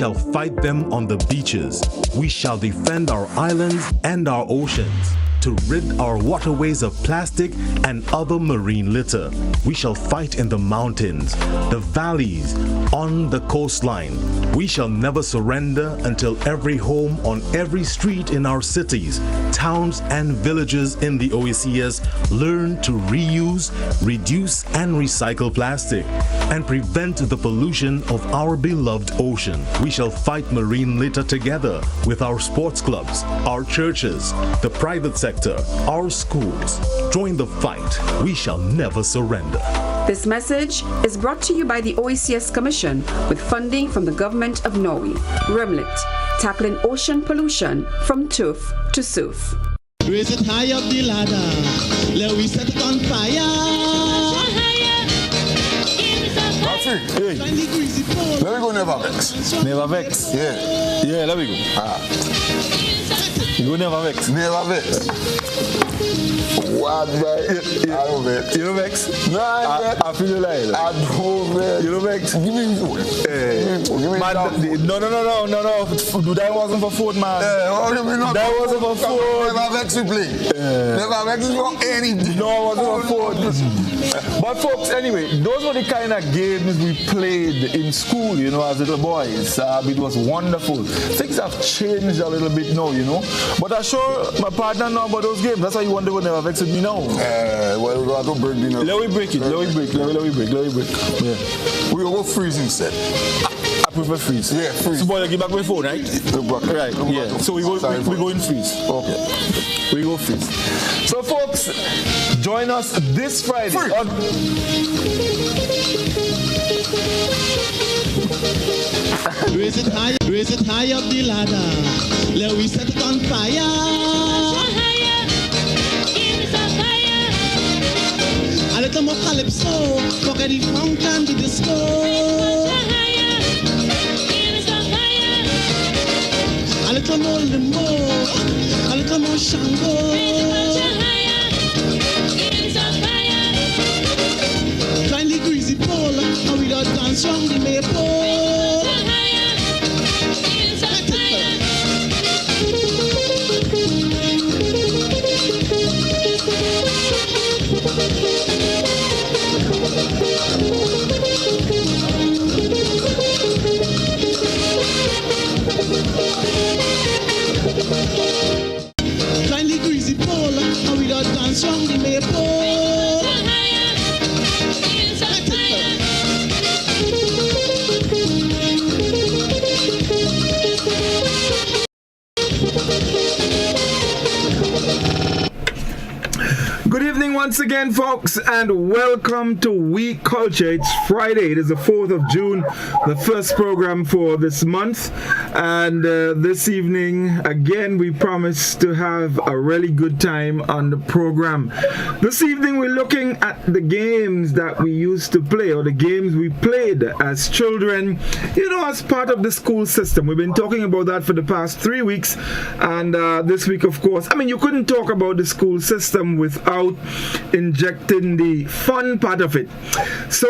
shall fight them on the beaches. We shall defend our islands and our oceans. To rid our waterways of plastic and other marine litter. We shall fight in the mountains, the valleys, on the coastline. We shall never surrender until every home on every street in our cities, towns and villages in the OECS learn to reuse, reduce and recycle plastic and prevent the pollution of our beloved ocean. We shall fight marine litter together with our sports clubs, our churches, the private sector, our schools. Join the fight. We shall never surrender. This message is brought to you by the OECS Commission with funding from the Government of Norway. Remlit, tackling ocean pollution from turf to surf. Raise it high up the ladder, let we set it on fire. Godfrey, hey, let me go Never Vex. Never Vex? Yeah. Yeah, let me go. You go Never Vex? Never Vex. What, man? I don't vex. You don't vex? No, I feel you like it. I don't vex. You don't vex? Give me food. Give me Man, no. That wasn't for food, man. That wasn't for food. Never Vex we play. Never Vex is for anything. No, it wasn't for food. But folks, anyway, those were the kind of games we played in school, you know, as little boys. It was wonderful. Things have changed a little bit now, you know. But I'm sure my partner know about those games. That's why you wonder what Never Vex with me now. Well, we have to break dinner. Let me break it. Let me break. Yeah. We will go freeze instead. I prefer freeze. Yeah, freeze. So, boy, you give back my phone, right? Right, yeah. So we go in freeze. Okay. We go freeze. So, folks, join us this Friday. Raise it high up the ladder, let we set it on fire. A little more calypso, forget the funk and the disco. A little more limbo, a little more shango. Find the greasy pole, and we don't dance from the maple. Finally greasy pole, and we don't dance from the maple. Good evening once again, folks, and welcome to We Culture. It's Friday. It is the 4th of June, the first program for this month. And this evening, again, we promise to have a really good time on the program. This evening, we're looking at the games that we used to play, or the games we played as children, you know, as part of the school system. We've been talking about that for the past 3 weeks. And this week, of course, I mean, you couldn't talk about the school system without injecting the fun part of it. So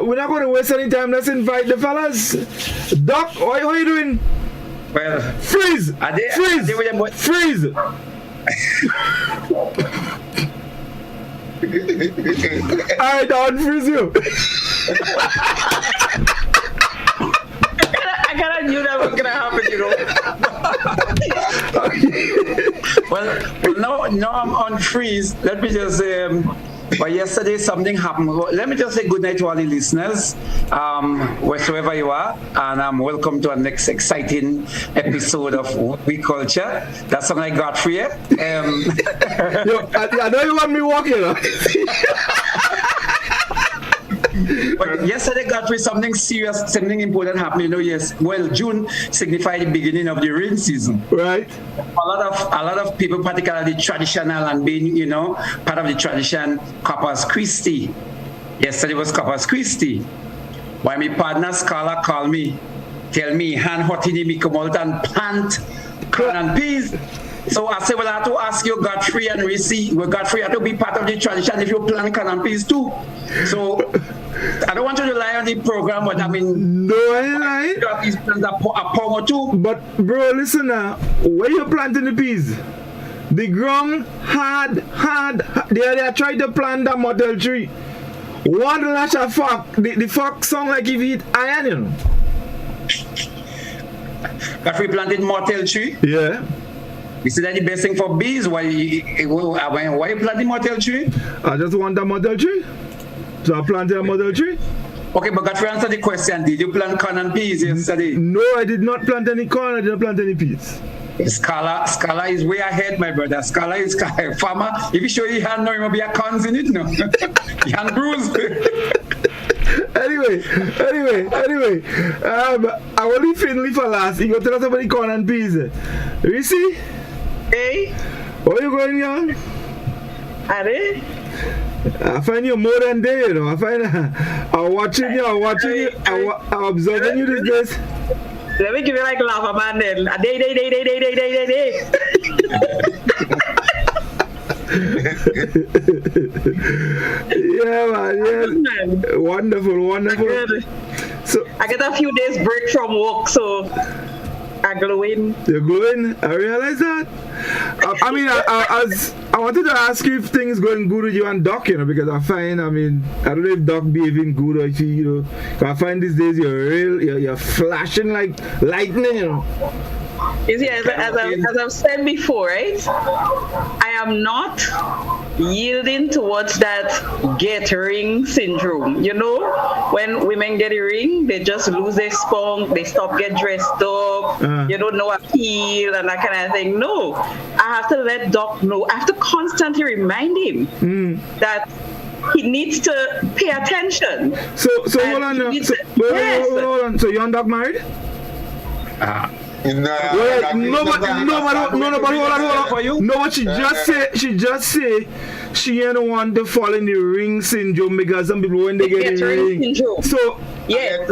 we're not going to waste any time. Let's invite the fellas. Doc, what are you doing? Well, freeze! Freeze! I don't freeze you. I kind of knew that was going to happen, you know. Well, now I'm on freeze. Let me just say, but yesterday something happened. Let me just say good night to all the listeners, wherever you are, and welcome to our next exciting episode of We Culture. That sounds like Godfrey, yeah? Yo, I know you want me walking. But yesterday, Godfrey, something serious, something important happened. You know, yes. Well, June signified the beginning of the rain season. Right. A lot of people, particularly traditional and being, you know, part of the tradition, Corpus Christi. Yesterday was Corpus Christi. Why my partner Scala call me, tell me, hand hot in me come out and plant corn and peas. So I said, well, I have to ask you, Godfrey and Reece, well, Godfrey had to be part of the tradition if you plant corn and peas too. So I don't want you to lie on the program, but I mean, No, I ain't lying. these plants are power too. But bro, listen now. Where you planting the peas? The ground hard. They tried to plant that mottle tree. One lash of fuck. The fuck sound like if you hit iron, you know. Godfrey planted mottle tree. Yeah. You see that the best thing for bees? Why you planting mottle tree? I just want a mottle tree. So I planted a mottle tree. Okay, but Godfrey, answer the question. Did you plant corn and peas yesterday? No, I did not plant any corn. I didn't plant any peas. Scala is way ahead, my brother. Scala is farmer. If you show your hand, no, you will be a cons in it, no. Your hand bruised. Anyway. I will leave Finley for last. You go tell us about the corn and peas. Reece? Hey, Where you going, young? are they? I find you more than there, you know. I'm watching you, I'm observing you these days. Let me give you like lava man then. A day. Yeah, man. Yeah. Wonderful. Good. So I get a few days break from work, so I'm glowing. you're glowing. I realize that. I wanted to ask you if things going good with you and Doc, you know, because I don't know if Doc behaving good or if you know. I find these days you're flashing like lightning, you know. You see, as I've said before, right? I am not yielding towards that get ring syndrome. You know, when women get a ring, they just lose their spunk, they stop get dressed up, you don't know appeal and that kind of thing. No, I have to let Doc know. I have to constantly remind him that he needs to pay attention. So hold on now. Hold on. So you and Doc married? No, what she just say she ain't want to fall in the ring syndrome because some people when they get the ring syndrome. So yeah. And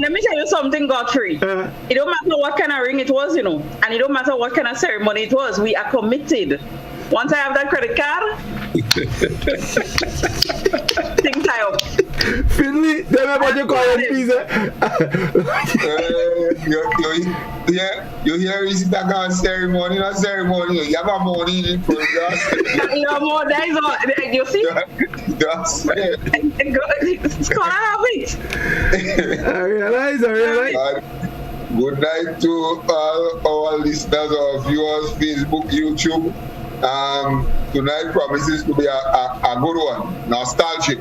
let me tell you something, Godfrey. It don't matter what kind of ring it was, you know, and it don't matter what kind of ceremony it was. We are committed. Once I have that credit card, things tie up. Finley, tell me about your corn and peas. You hear is that kind of ceremony, not ceremony. You have a money in it for us. You have more days on. You see? That's it. It's called it. I realize. Good night to all our listeners, our viewers, Facebook, YouTube. Tonight promises to be a good one, nostalgic.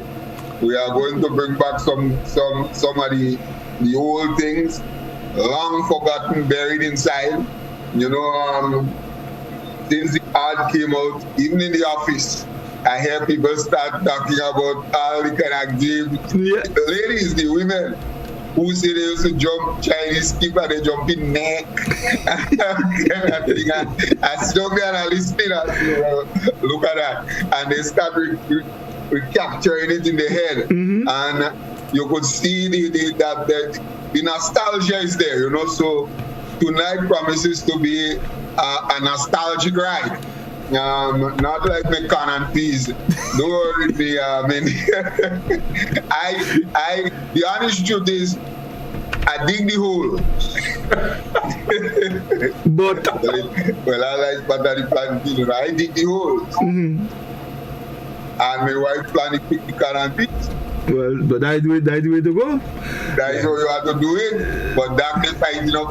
We are going to bring back some of the old things, long forgotten, buried inside. You know, since the ad came out, even in the office, I hear people start talking about all the kind of games. Yeah. The ladies, the women, who say they used to jump Chinese skip and they jump in neck. I still be listening look at that. And they start recapturing it in the head. Mm-hmm. And you could see the nostalgia is there, you know. So tonight promises to be a nostalgic ride. Not like my corn and peas. Don't worry with me. The honest truth is, I dig the hole. But well, I like battery planting. I dig the hole. Mm-hmm. And my wife planted the corn and peas. Well, but that's the way to go. That is how you have to do it. But that is fight it up.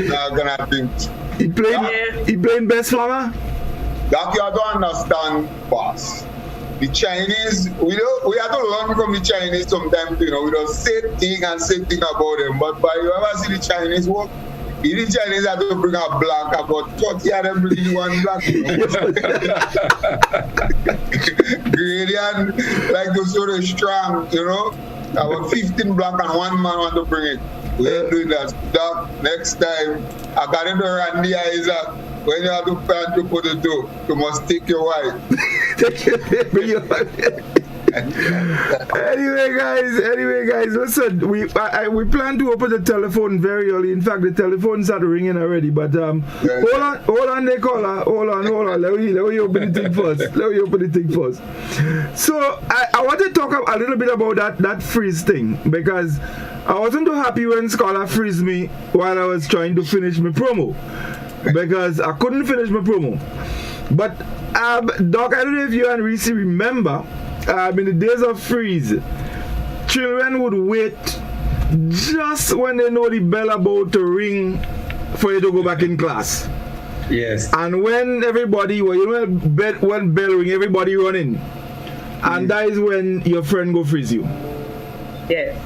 Not gonna happen. He playing best farmer? That you have to understand, boss. The Chinese, we have to learn from the Chinese sometimes, you know. We don't say thing about them. But by you ever see the Chinese work, the Chinese have to bring a black, about 30 of them bring one black. Gradient, like to show the strong, you know. About 15 black and one man want to bring it. We ain't doing that. Next time, according to Randy Isaac, when you have to plant your potato, you must take your wife. Anyway, guys, listen. We plan to open the telephone very early. In fact, the telephones are ringing already. But hold on, they caller. Hold on. Let me open the thing first. So I want to talk a little bit about that freeze thing, because I wasn't too happy when Scholar froze me while I was trying to finish my promo, because I couldn't finish my promo. But Doc, I don't know if you and Reece remember. In the days of freeze, children would wait just when they know the bell about to ring for you to go back in class. Yes. And when everybody, when bell ring, everybody running, and that is when your friend go freeze you. Yes.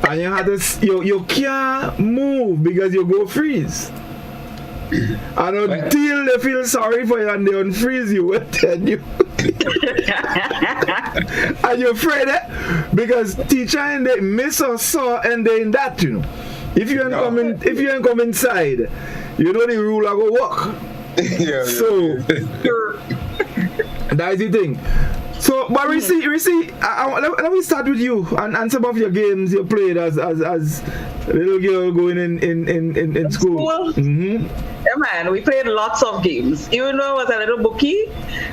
And you had to, you can't move because you go freeze. And until they feel sorry for you and they unfreeze you, will tell you. And you're afraid, because teacher and they miss or saw and they in that, you know. If you ain't come inside, you know the rule I go walk. So that's the thing. So, but Reece, let me start with you and some of your games you played as a little girl going in school. Yeah, man, we played lots of games. Even though I was a little bookie,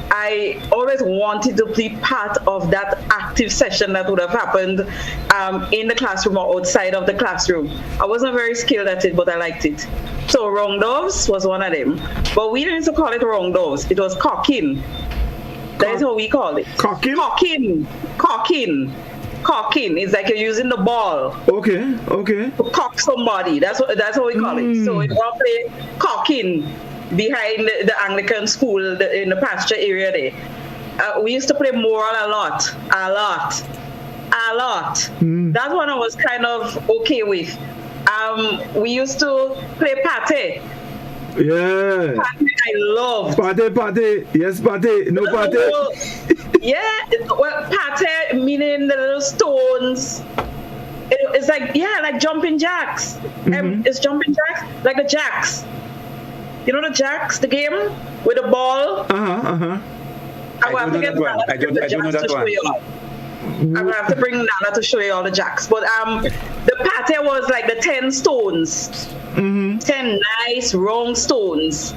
I always wanted to be part of that active session that would have happened in the classroom or outside of the classroom. I wasn't very skilled at it, but I liked it. So wrong doves was one of them. But we didn't used to call it wrong doves. It was cocking. That is how we call it. Cocking? Cocking. It's like you're using the ball. Okay. To cock somebody. That's how we call it. So we all play cocking behind the Anglican school in the pasture area there. We used to play moral a lot. That one I was kind of okay with. We used to play pate. Yeah. Pate I loved. Pate. Yes, pate. No pate. Yeah. Well, pate meaning the little stones. It's like jumping jacks. It's jumping jacks, like the jacks. You know the jacks, the game with the ball. I don't know that one. I'm gonna have to bring Nana to show you all the jacks. But the pate was like the 10 stones. 10 nice round stones,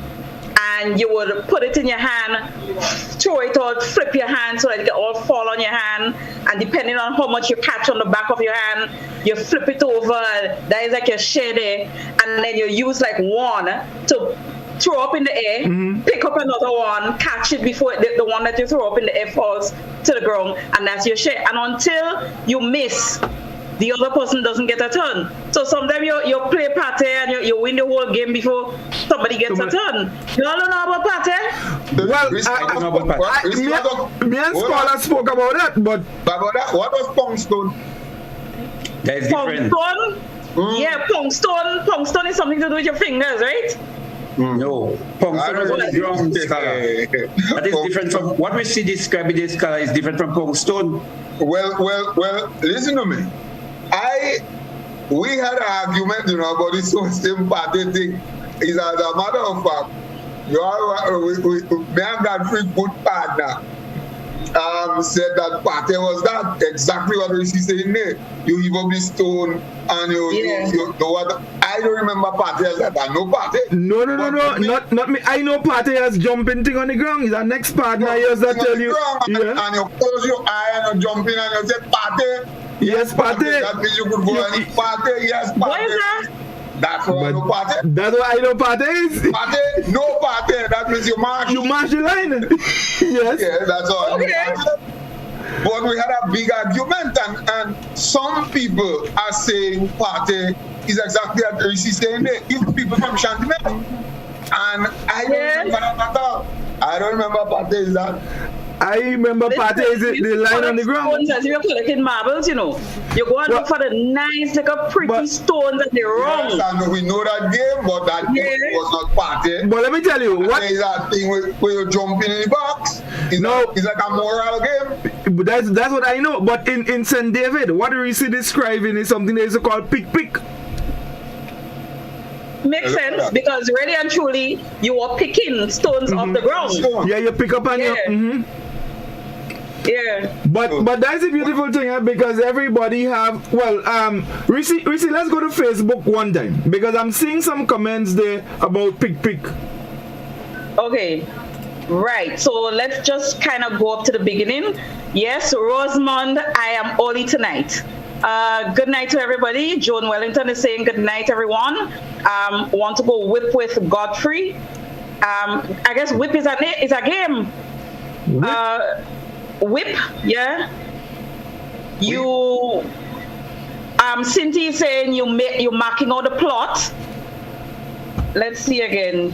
and you would put it in your hand, throw it out, flip your hand so that it all fall on your hand, and depending on how much you catch on the back of your hand, you flip it over. That is like your share there, and then you use like one to throw up in the air, pick up another one, catch it before the one that you throw up in the air falls to the ground, and that's your share. And until you miss, the other person doesn't get a turn. So sometimes you play pate and you win the whole game before somebody gets a turn. You all don't know about pate? Well, I don't know about pate. Me and Scholar spoke about that, but about that, what was Pongstone? That is different. Pongstone? Yeah, Pongstone. Pongstone is something to do with your fingers, right? No, Pongstone is wrong, Scholar. That is different from what we see described this Scholar is different from Pongstone. Well, listen to me. We had an argument, about this same party thing. Is as a matter of fact, me and Godfrey, good partner, said that party was that exactly what Reece saying there. You even be stone and you what? I don't remember party as that. I know party. No, not me. I know party as jumping thing on the ground. Is our next partner hears that tell you. And you close your eye and you jump in and you say party. Yes, party. That means you could go and party. Yes, party. What is that? That's what I know party. That's what I know party is. Party, no party. That means you march. You march the line. Yes. Yeah, that's all. Okay. But we had a big argument, and some people are saying party is exactly what Reece saying there. Even people from Shantimet. And I don't remember that at all. I don't remember party is that. I remember party is the line on the ground. As you're collecting marbles, you go and look for the nice, like a pretty stones that they're wrong. Yes, and we know that game, but that game was not party. But let me tell you, what is that thing where you jump in the box? It's like a moral game. But that's what I know. But in St. David, what Reece describing is something they used to call pick. Makes sense, because really and truly, you are picking stones off the ground. Yeah, you pick up on your. Yeah. But that's a beautiful thing, because everybody have, Reece, let's go to Facebook one time, because I'm seeing some comments there about pick. Okay. Right, so let's just kind of go up to the beginning. Yes, Rosamond, I am Oli tonight. Good night to everybody. Joan Wellington is saying good night, everyone. Want to go whip with Godfrey. I guess whip is a game. Whip, yeah. You, Cynthia is saying you're marking out the plot. Let's see again.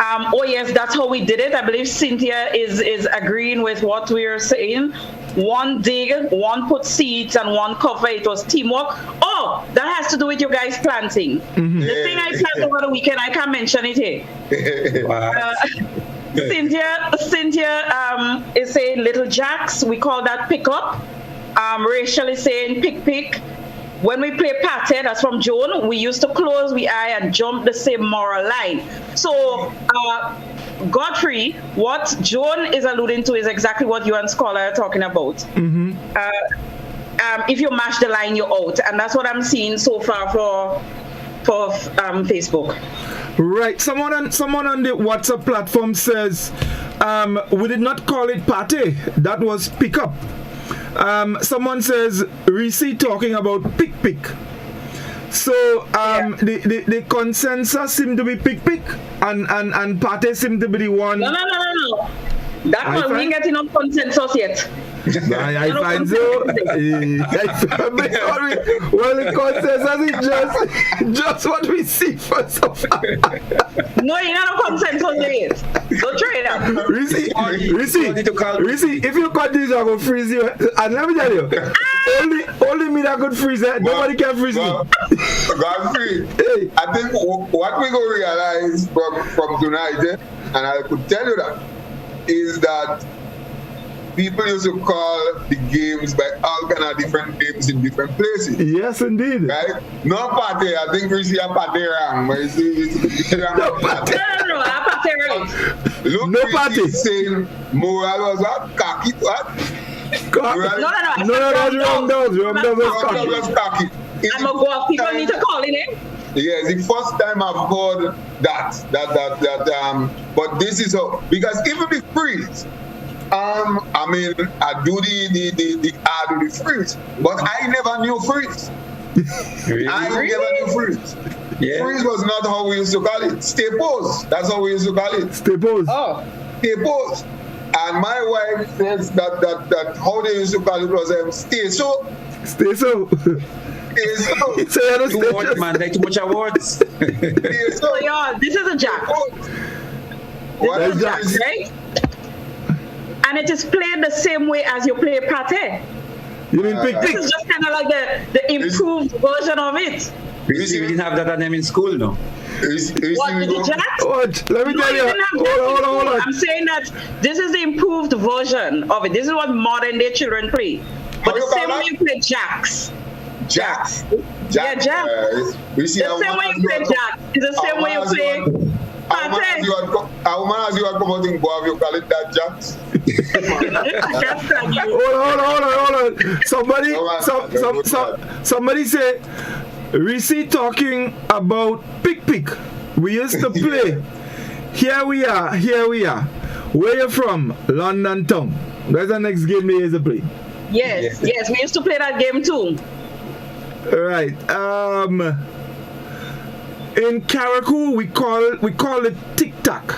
Oh yes, that's how we did it. I believe Cynthia is agreeing with what we are saying. One dig, one put seeds, and one cover. It was teamwork. Oh, that has to do with you guys planting. Mm-hmm. The thing I planted over the weekend, I can't mention it here. Cynthia is saying little jacks. We call that pick up. Rachel is saying pick. When we play pate, that's from Joan, we used to close the eye and jump the same moral line. So, Godfrey, what Joan is alluding to is exactly what you and Scholar are talking about. Mm-hmm. If you mash the line, you're out. And that's what I'm seeing so far for Facebook. Right. Someone on the WhatsApp platform says, we did not call it pate. That was pick up. Someone says Reece talking about pick. So the consensus seemed to be pick and pate seemed to be the one. No. That one we ain't getting no consensus yet. I find so. Well, the consensus is just what we see for so far. No, you got no consensus yet. Don't try it out. Reece, if you cut this, I will freeze you. And let me tell you, only me that could freeze it. Nobody can freeze me. Godfrey, I think what we go realize from tonight, and I could tell you that, is that people used to call the games by all kind of different names in different places. Yes, indeed. Right? No pate. I think we see a pate wrong. But it's no, pate right. Look, no pate. Saying moral was what? Cocky what? No, that's wrong. Those was cocky. I'm a go. People need to call it. Yeah, it's the first time I've heard that. But this is because even the freeze. I mean, I do the freeze, but I never knew freeze. Really? I never knew freeze. Yeah. Freeze was not how we used to call it. Stay pose. That's how we used to call it. Stay pose. Oh. Stay pose. And my wife says that how they used to call it was stay so. Stay so. Too much, man. Like too much awards. So, y'all, this is a jack. This is a jack, right? And it is played the same way as you play pate. You mean pick? This is just kind of like the improved version of it. We didn't have that name in school, no? What, did you jack? What? Let me tell you. Hold on. I'm saying that this is the improved version of it. This is what modern day children play. But the same way you play jacks. Jacks. Yeah, jacks. The same way you play jacks is the same way you play pate. How many you are promoting Boab, you call it that jacks? Hold on. Somebody say Reece talking about pick. We used to play. Here we are. Where you from? London town. That's the next game we used to play. Yes, we used to play that game too. Right. In Caracou, we call it tic-tac.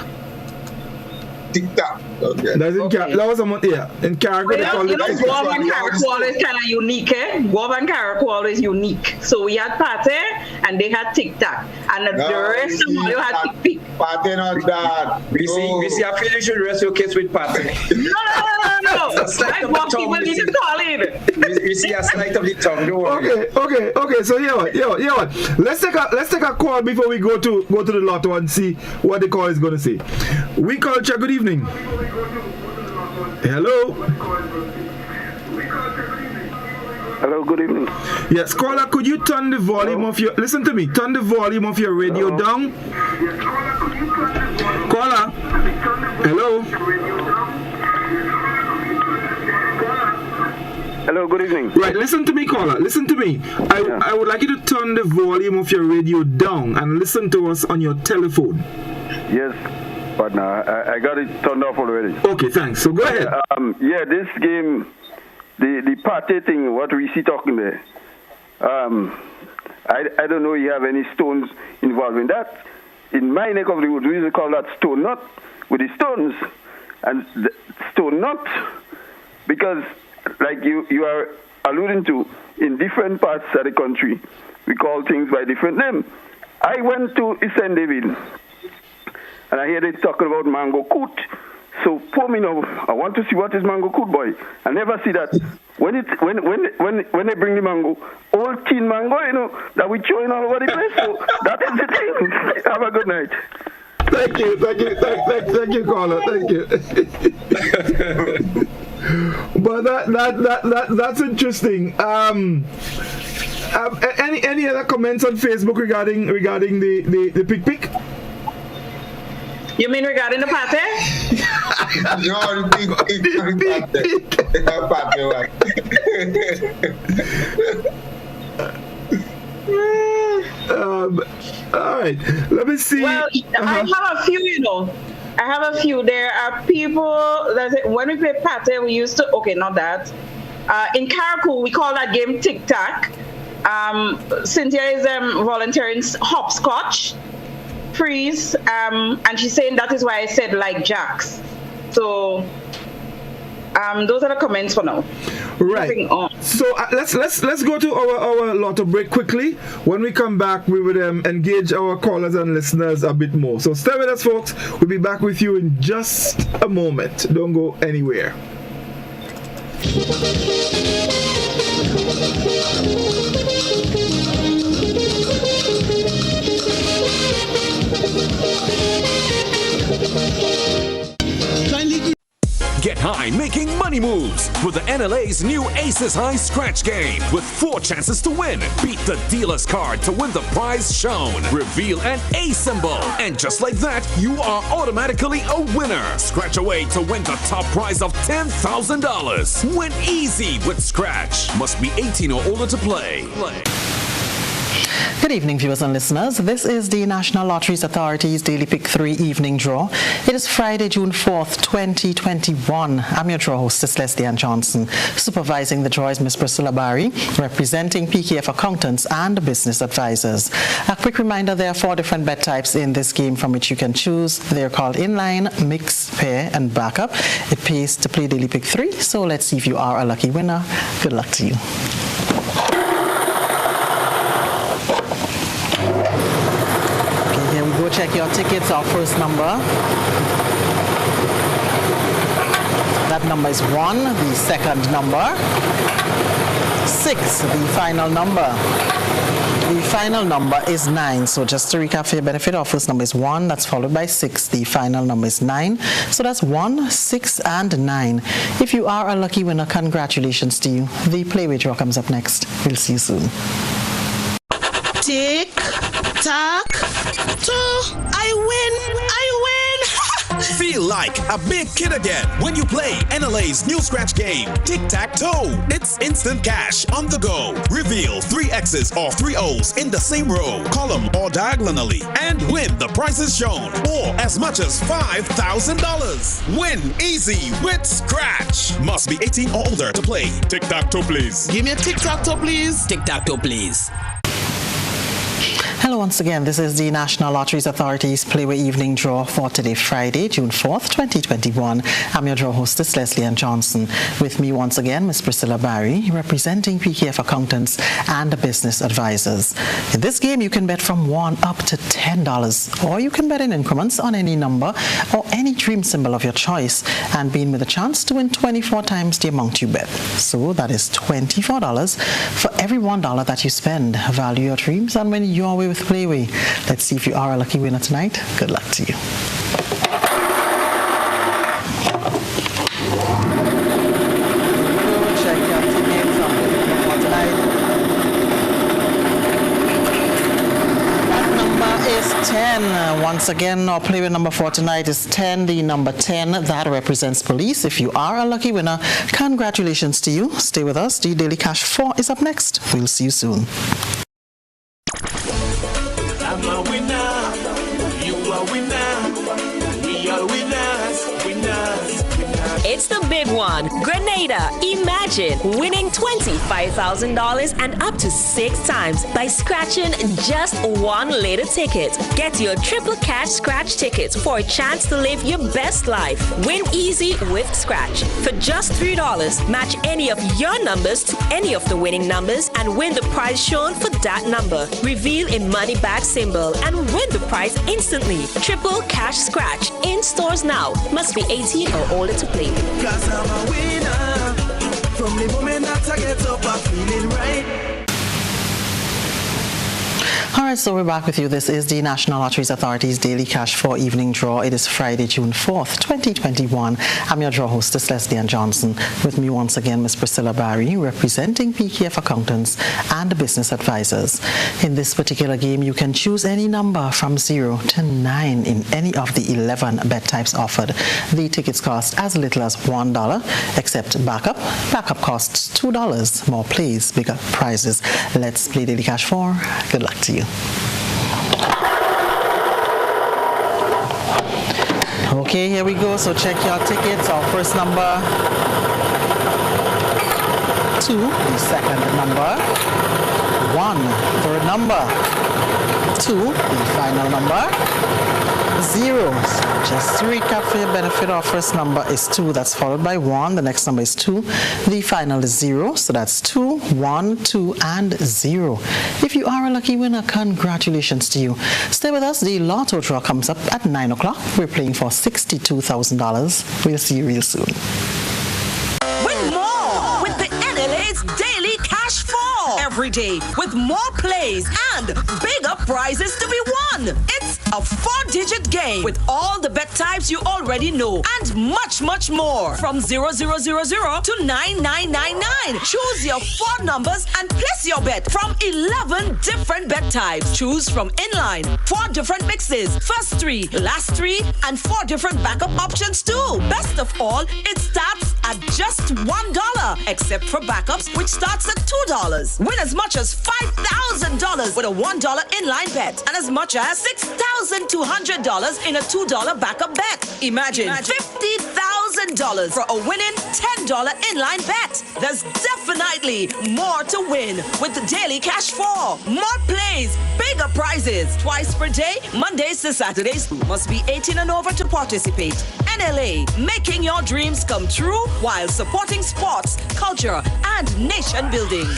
Tic-tac. Okay. That's in that was someone in Caracou they call it tic-tac. Guava and Caracou always kind of unique, Guava and Caracou always unique. So we had pate and they had tic-tac. And the rest of them had pick. Pate not that. We see I feel you should rest your case with pate. No. That's what people need to call it. We see a slight of the tongue, don't worry. Okay. So here what? Let's take a call before we go to the lotto and see what the call is going to say. We culture. Good evening. Hello. Hello, good evening. Yes, caller, could you turn the volume of your... Listen to me. Turn the volume of your radio down. Caller. Hello. Hello, good evening. Right, listen to me, caller. Listen to me. I would like you to turn the volume of your radio down and listen to us on your telephone. Yes, partner. I got it turned off already. Okay, thanks. So go ahead. This game, the party thing, what we see talking there. I don't know if you have any stones involved in that. In my neck of the woods, we used to call that stone nut with the stones. And the stone nut, because like you are alluding to, in different parts of the country, we call things by different names. I went to St. David, and I hear they talking about mango coot. So pour me now. I want to see what is mango coot, boy. I never see that. When they bring the mango, old teen mango, that we throwing all over the place. So that is the thing. Have a good night. Thank you, caller. Thank you. But that's interesting. Any other comments on Facebook regarding the pick? You mean regarding the party? No, the all right, let me see. Well, I have a few, I have a few. There are people that when we play party, we used to, okay, not that. In Caracou, we call that game tic-tac. Cynthia is volunteering hopscotch, freeze, and she's saying that is why I said like jacks. So those are the comments for now. Right. So let's go to our lotto break quickly. When we come back, we would engage our callers and listeners a bit more. So stay with us, folks. We'll be back with you in just a moment. Don't go anywhere. Get high making money moves with the NLA's new Aces High Scratch game with 4 chances to win. Beat the dealer's card to win the prize shown. Reveal an A symbol. And just like that, you are automatically a winner. Scratch away to win the top prize of $10,000. Win easy with Scratch. Must be 18 or older to play. Good evening, viewers and listeners. This is the National Lotteries Authority's Daily Pick 3 evening draw. It is Friday, June 4th, 2021. I'm your draw hostess, Leslie Ann Johnson. Supervising the draw is Ms. Priscilla Barry, representing PKF Accountants and Business Advisors. A quick reminder, there are 4 different bet types in this game from which you can choose. They're called inline, mix, pair, and backup. It pays to play Daily Pick 3, so let's see if you are a lucky winner. Good luck to you. Check your tickets. Our first number. That number is 1. The second number, 6. The final number. The final number is 9. So just to recap for your benefit, our first number is 1. That's followed by 6. The final number is 9. So that's 1, 6, and 9. If you are a lucky winner, congratulations to you. The Playway draw comes up next. We'll see you soon. Tick, tock, toe. I win! Feel like a big kid again when you play NLA's new scratch game, Tic-Tac-Toe. It's instant cash on the go. Reveal 3 X's or 3 O's in the same row, column, or diagonally, and win the prizes shown, or as much as $5,000. Win easy with Scratch. Must be 18 or older to play. Tic-Tac-Toe, please. Give me a tic-tac-toe, please. Tic-Tac-Toe, please. Hello once again, this is the National Lotteries Authority's Playway Evening Draw for today, Friday, June 4th, 2021. I'm your draw hostess, Leslie Ann Johnson. With me once again, Ms. Priscilla Barry, representing PKF Accountants and Business Advisors. In this game, you can bet from $1 up to $10, or you can bet in increments on any number or any dream symbol of your choice, and be in with a chance to win 24 times the amount you bet. So that is $24 for every $1 that you spend. Value your dreams and win your way with Playway. Let's see if you are a lucky winner tonight. Good luck to you. Check your tickets for tonight. That number is 10. 10. Once again, our play with number 4 tonight is 10. The number 10, that represents police. If you are a lucky winner, congratulations to you. Stay with us. The Daily Cash 4 is up next. We'll see you soon. I'm a winner. You are winner. We are winners. Winners. It's the big one. Grenada. Imagine winning $25,000 and up to 6 times by scratching just one little ticket. Get your triple cash scratch tickets for a chance to live your best life. Win easy with Scratch. For just $3, match any of your numbers to any of the winning numbers and win the prize shown for that number. Reveal a money bag symbol and win the prize instantly. Triple cash scratch. In stores now. Must be 18 or older to play. Cause I'm a winner. From the moment that I get up, I'm feeling right. All right, so we're back with you. This is the National Lotteries Authority's Daily Cash 4 evening draw. It is Friday, June 4th, 2021. I'm your draw hostess, Leslie Ann Johnson. With me once again, Ms. Priscilla Barry, representing PKF Accountants and Business Advisors. In this particular game, you can choose any number from 0 to 9 in any of the 11 bet types offered. The tickets cost as little as $1, except backup. Backup costs $2. More plays, bigger prizes. Let's play Daily Cash 4. Good luck to you. Okay, here we go. So check your tickets. Our first number, 2. The second number, 1. Third number, 2. The final number, 0. Just to recap for your benefit, our first number is 2. That's followed by 1. The next number is 2. The final is 0. So that's 2, 1, 2, and 0. If you are a lucky winner, congratulations to you. Stay with us. The lotto draw comes up at 9 o'clock. We're playing for $62,000. We'll see you real soon. Win more with the NLA's Daily Cash 4. Every day with more plays and bigger prizes to be won. It's a 4-digit game with all the bet types you already know and much, much more. From 0000 to 9999. Choose your 4 numbers and place your bet from 11 different bet types. Choose from inline, 4 different mixes, first 3, last 3, and 4 different backup options too. Best of all, it starts at just $1, except for backups, which starts at $2. Win as much as $5,000 with a $1 inline bet and as much as $6,200 in a $2 backup bet. Imagine $50,000 for a winning $10 inline bet. There's definitely more to win with the Daily Cash 4. More plays, bigger prizes, twice per day, Mondays to Saturdays. Must be 18 and over to participate. NLA, making your dreams come true while supporting sports, culture, and nation building.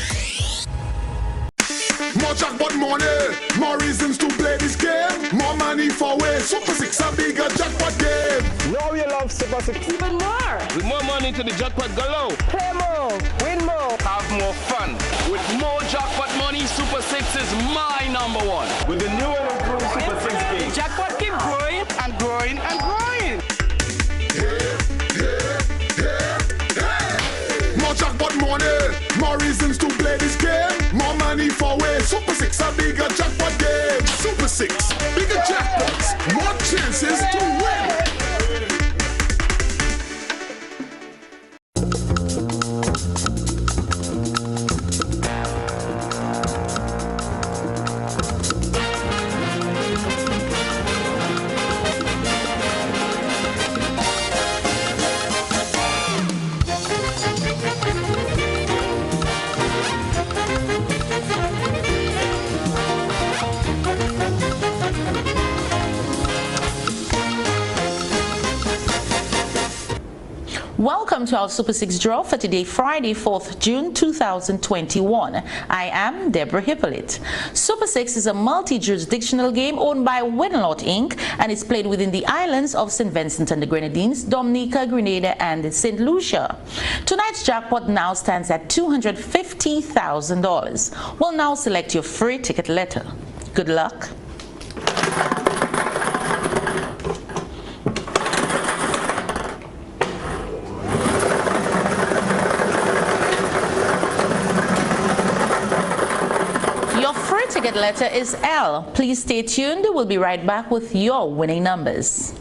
More jackpot money, more reasons to play this game. More money for way. Super 6 a bigger jackpot game. Now you love Super 6 even more. With more money to the jackpot galore. Play more, win more, have more fun. With more jackpot money, Super 6 is my number one. With the new and improved Super 6 game, jackpot keep growing and growing and growing. More jackpot money, more reasons to play this game. More money for way. Super 6 a bigger jackpot game. Super 6, bigger jackpots, more chances to win. Welcome to our Super 6 draw for today, Friday, 4th June 2021. I am Deborah Hippolyte. Super 6 is a multi-jurisdictional game owned by Winlot Inc. and is played within the islands of St. Vincent and the Grenadines, Dominica, Grenada, and St. Lucia. Tonight's jackpot now stands at $250,000. We'll now select your free ticket letter. Good luck. free ticket letter is L. Please stay tuned. We'll be right back with your winning numbers.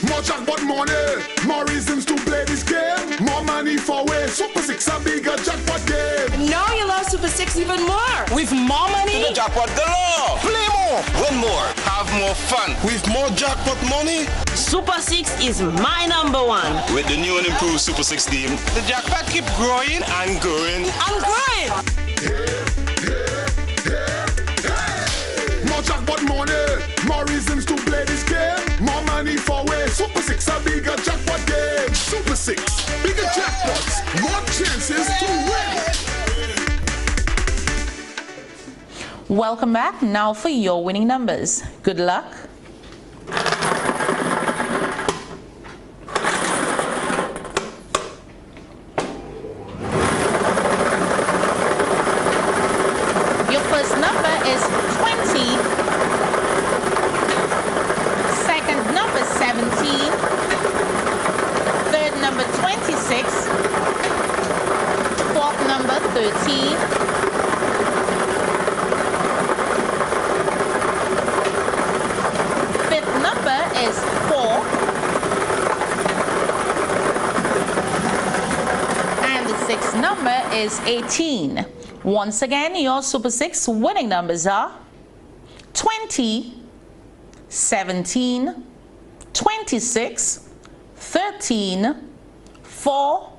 More jackpot money, more reasons to play this game. More money for way. Super 6 a bigger jackpot game. Now you love Super 6 even more. With more money. To the jackpot galore. Play more. Win more. Have more fun. With more jackpot money. Super 6 is my number one. With the new and improved Super 6 team, the jackpot keep growing and growing. I'm growing. More jackpot money, more reasons to play this game. More money for way. Super 6 a bigger jackpot game. Super 6, bigger jackpots, more chances to win. Welcome back. Now for your winning numbers. Good luck. Your first number is 20. Second number 17. Third number 26. Fourth number 13. Fifth number is 4. And the sixth number is 18. Once again, your Super 6 winning numbers are 20, 17, 26, 13, 4,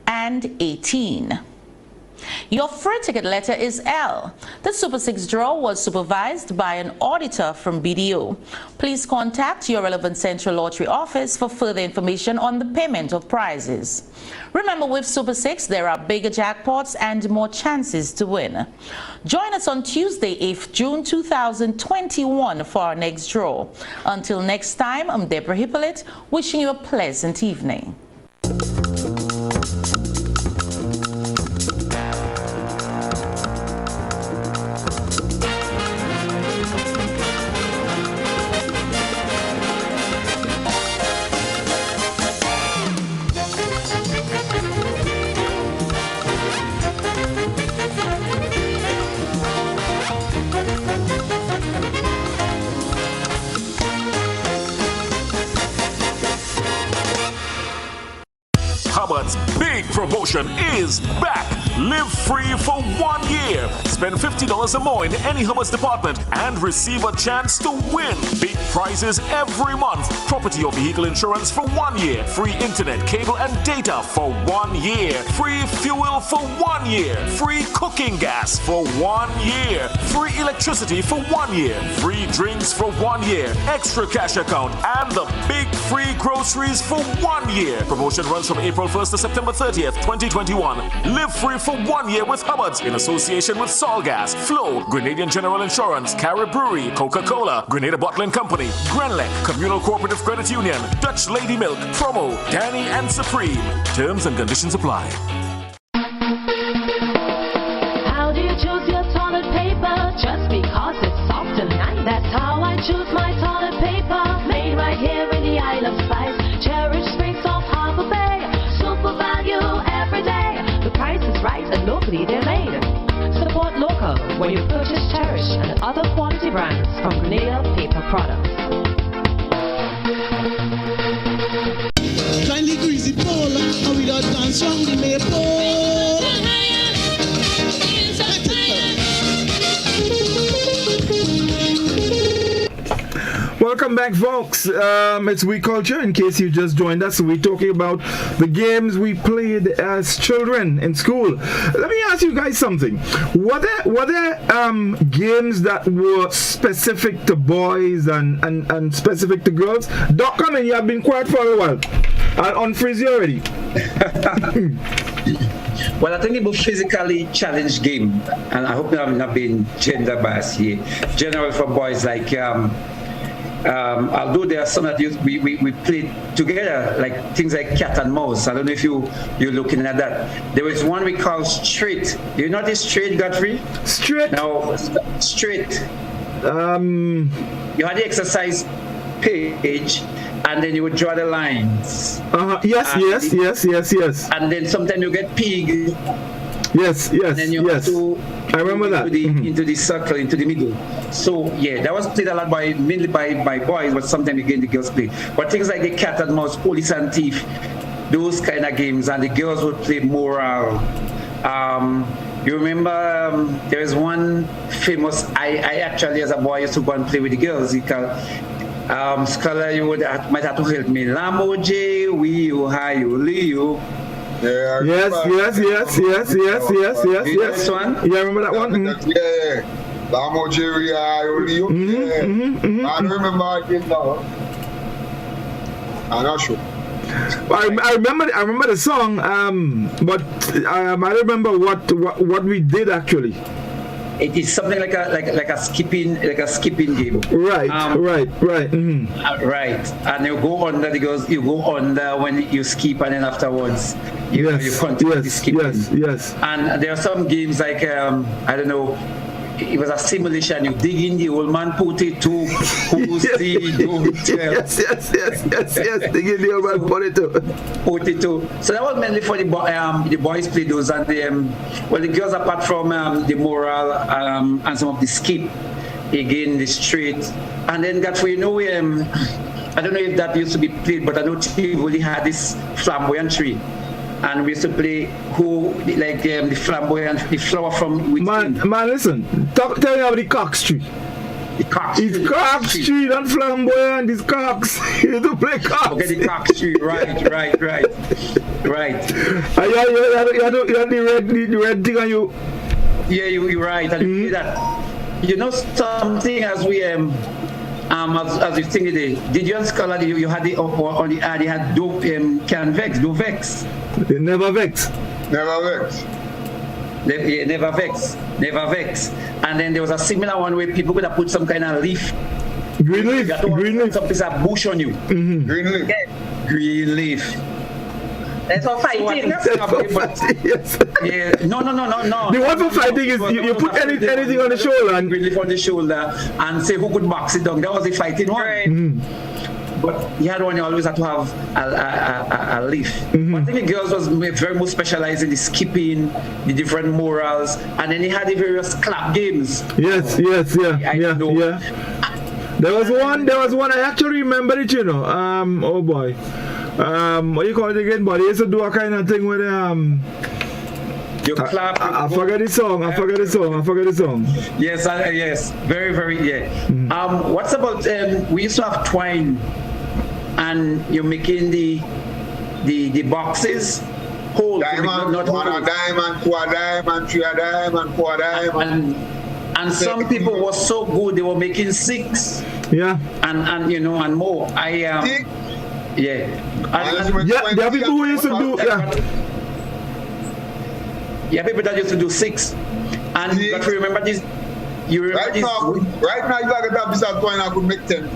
and 18. Your free ticket letter is L. The Super 6 draw was supervised by an auditor from BDO. Please contact your relevant Central Lottery office for further information on the payment of prizes. Remember, with Super 6, there are bigger jackpots and more chances to win. Join us on Tuesday, 8th June 2021 for our next draw. Until next time, I'm Deborah Hippolyte, wishing you a pleasant evening. Hubbard's big promotion is back. Live free for 1 year. Spend $50 or more in any Hubbard's department and receive a chance to win big prizes every month. Property or vehicle insurance for 1 year. Free internet, cable and data for 1 year. Free fuel for 1 year. Free cooking gas for 1 year. Free electricity for 1 year. Free drinks for 1 year. Extra cash account and the big free groceries for 1 year. Promotion runs from April 1st to September 30th, 2021. Live free for 1 year with Hubbard's in association with Solgas, Flow, Grenadian General Insurance, Carib Brewery, Coca-Cola, Grenada Bottling Company, Grenlec, Communal Cooperative Credit Union, Dutch Lady Milk, Promo, Danny and Supreme. Terms and conditions apply. How do you choose your toilet paper? Just because it's soft and nice. That's how I choose my toilet paper. Made right here in the Isle of Spice. Cherish Springs off Harbor Bay. Super value every day. The price is right and locally they're made. Support local when you purchase Cherish and other quality brands from Grenada Paper Products. Kindly greasy pole, and we don't dance round the maypole. Welcome back, folks. It's We Culture. In case you just joined us, we're talking about the games we played as children in school. Let me ask you guys something. Were there games that were specific to boys and specific to girls? Doc, come in. You have been quiet for a while. I'll unfreeze you already. Well, I think it was physically challenged game, and I hope I'm not being gender biased here. General for boys like. Although there are some that we played together, like things like cat and mouse. I don't know if you're looking at that. There was one we call straight. Do you know this straight, Godfrey? Straight? No, straight. You had the exercise page, and then you would draw the lines. Yes. And then sometimes you get pig. Yes. And then you have to I remember that. Into the circle, into the middle. So yeah, that was played a lot mainly by boys, but sometimes again the girls play. But things like the cat and mouse, police and thief, those kind of games, and the girls would play moral. You remember there is one famous. I actually as a boy used to go and play with the girls. You can, Scholar, you might have to help me. Lamoje, Wio, Hayo, Leo. Yes. This one? Yeah, remember that one? Yeah. Lamoje, Wio, Hayo, Leo. I don't remember again now. I'm not sure. I remember the song, but I don't remember what we did actually. It is something like a skipping game. Right. Right. And you go under the girls. You go under when you skip, and then afterwards you continue the skipping. Yes. And there are some games like I don't know. It was a simulation. You dig in the old man, put it to who see, don't tell. Yes. Dig in the old man, put it to. So that was mainly for the boys play those, and the girls, apart from the moral and some of the skip, again the straight, and then Godfrey, I don't know if that used to be played, but I know Tivoli had this flamboyant tree. And we used to play the flamboyant, the flower from which man, listen, tell me about the cox tree. The cox tree. It's cox tree, not flamboyant, it's cox. You have to play cox. Okay, the cox tree, right. You had the red thing on you. Yeah, you're right. I didn't that. You know something as we as you think today, did you Scholar you had the on the ad you had can vex, do vex? Never vex. Never vex. And then there was a similar one where people could have put some kind of leaf. Green leaf. Some piece of bush on you. Mm-hmm. Green leaf. That's for fighting. Yes. Yeah. No. The one for fighting is you put anything on the shoulder and green leaf on the shoulder and say who could box it down. That was the fighting one. Right. Mm-hmm. But the other one you always have to have a leaf. Mm-hmm. But I think the girls was very much specialized in the skipping, the different morals, and then they had the various clap games. Yes. Yeah. There was one I actually remember it, oh boy. What you call it again? But they used to do a kind of thing with you clap. I forgot the song. Yes, very, very, yeah. Mm-hmm. What's about we used to have twine, and you're making the boxes whole. Diamond, not one diamond, two diamond, three diamond, four diamond. And some people were so good they were making 6. Yeah. And and more. There are people who used to do people that used to do 6. And you have to remember this. Right now, you got to have this twine, I could make 10.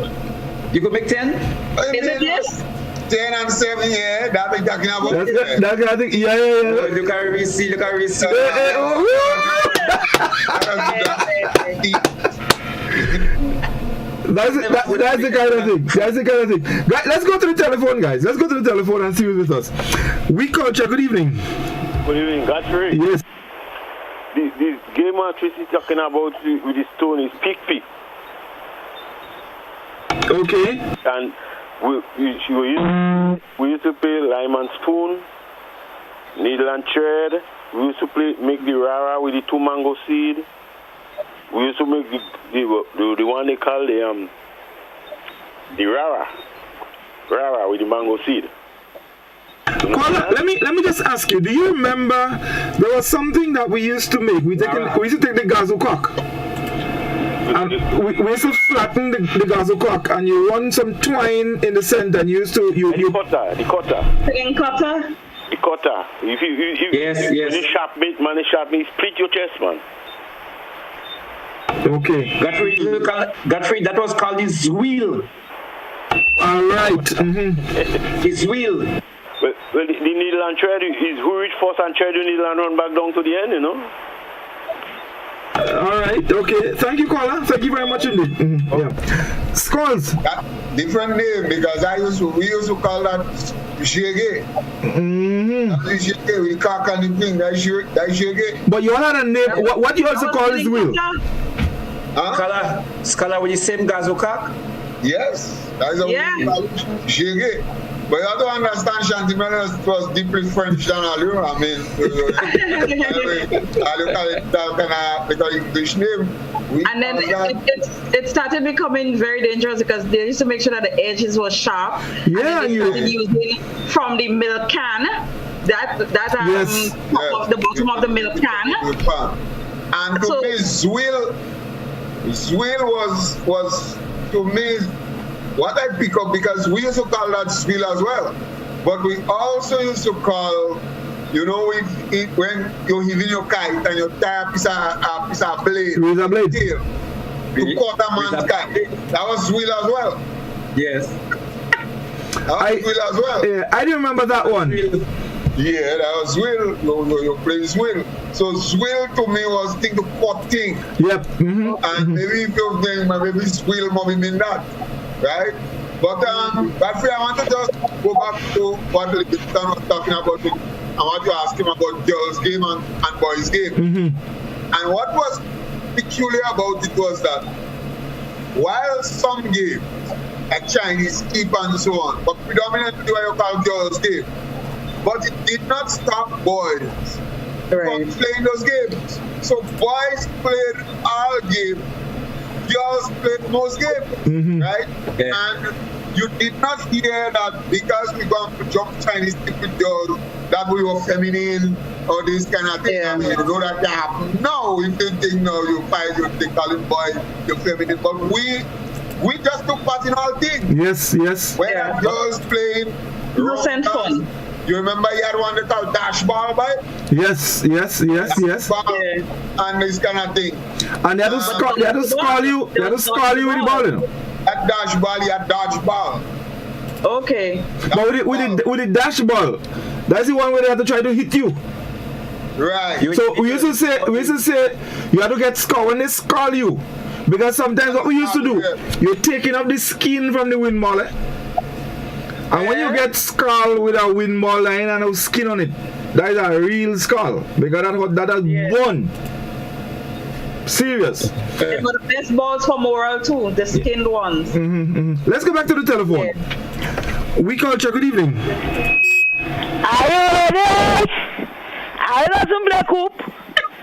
You could make 10? Is it yes? 10 and 7, yeah, that be talking about. That's I think, yeah. Look at receipt. That's the kind of thing. Let's go to the telephone, guys. Let's go to the telephone and see who's with us. We culture. Good evening. Good evening, Godfrey. Yes. This game Tracy talking about with the stone is pick. Okay. And we used to play lime and spoon, needle and thread. We used to make the rara with the 2 mango seed. We used to make the one they call the rara with the mango seed. Caller, let me just ask you. Do you remember there was something that we used to make? We used to take the gazo cock. And we used to flatten the gazo cock, and you run some twine in the center, and you used to the cutter. The cutter. The cutter. If you yes. When you sharp meat, split your chest, man. Okay. Godfrey, that was called his wheel. All right. Mm-hmm. His wheel. Well, the needle and thread is who reach first and thread the needle and run back down to the end, All right. Okay. Thank you, caller. Thank you very much indeed. Mm-hmm. Yeah. Skulls. Different name because we used to call that Jege. We can't call the thing, that's Jege. But you all had a name, what you also call this wheel? Scholar with the same gazokak? Yes, that's a wheel Jege. But you don't understand Chantimelos was deeply French than all you. I mean, I look at it that kind of English name. And then it started becoming very dangerous because they used to make sure that the edges were sharp. Yeah, and they started using from the milk can, the bottom of the milk can. And to me, Zwill was to me what I pick up because we used to call that Zwill as well. But we also used to call, you know, when you're hitting your kite and you tie a piece of blade. Razor blade. Tail, to cut a man's kite. That was Zwill as well. Yes. That was Zwill as well. Yeah, I didn't remember that one. Yeah, that was Zwill. You play Zwill. So Zwill to me was thing to cut thing. Yep. And maybe if you think maybe Zwill maybe mean that. Right? But Godfrey, I want to just go back to what Livingston was talking about. I want to ask him about girls' game and boys' game. And what was peculiar about it was that while some games, like Chinese keep and so on, but predominantly what you call girls' game, but it did not stop boys from playing those games. So boys played all games, girls played most games, right? And you did not hear that because we going to jump Chinese with girls that we were feminine or this kind of thing. I mean, you know that can happen. No, if you think no, you find you think calling boy, you're feminine. But we just took part in all things. Yes. When girls playing fun. You remember you had one that called dash ball, right? Yes. Ball and this kind of thing. And they had to score you with the ball, you know? At dash ball, you had dodge ball. Okay. But with the dash ball, that's the one where they have to try to hit you. Right. So we used to say you have to get score when they score you. Because sometimes what we used to do, you're taking up the skin from the wind ball, and when you get skull with a wind ball line and no skin on it, that is a real skull. Because that has won. Serious. But the best balls for moral too, the skinned ones. Let's go back to the telephone. We culture, good evening. Are you ready? I know some black hoop.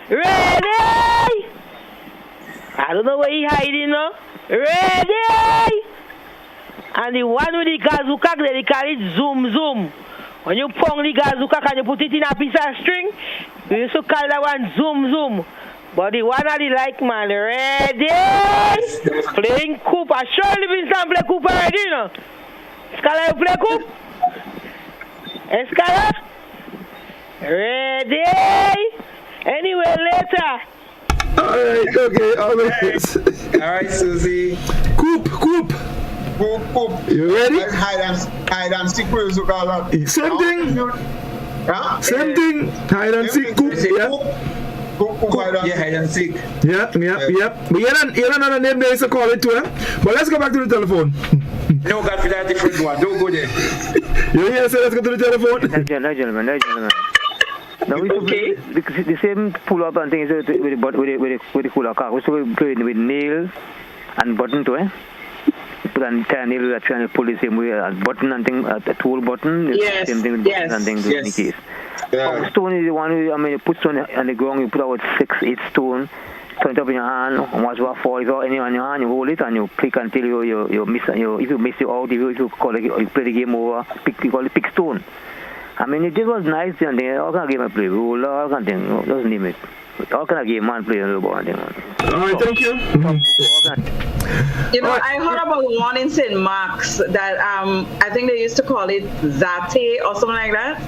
Ready? I don't know where he hiding now. Ready? And the one with the gazooka, they call it zoom. When you pong the gazooka and you put it in a piece of string, we used to call that one zoom. But the one that the like man, ready? Playing coop. I sure Livingston play coop already, you know. Scholar, you play coop? Scholar? Ready? Anyway, later. Alright, okay, Alright, Susie. Coop. You ready? Hide and seek, we used to call that. Same thing. Same thing. Hide and seek, coop. Hide and seek. Yep. But you don't know the name they used to call it too, But let's go back to the telephone. No, Godfrey, that's a different one. Don't go there. You hear? So let's go to the telephone. No, gentlemen. Now we play the same pull-up and things with the cooler car. We used to play with nails and button too, Put on tie nail that trying to pull the same way as button and thing, a tool button. Yes. Same thing with button and things in the case. Stone is the one you put stone on the ground, you put out 6-8 stone, turn it up in your hand, and once you fall, if you any on your hand, you hold it and you pick until you miss. If you miss it out, if you play the game over, you call it pick stone. I mean, it was nice and all kind of game I play. We all kind of thing, just name it. All kind of game man play on the ball. Alright, thank you. You know, I heard about one in St. Mark's that I think they used to call it Zate or something like that.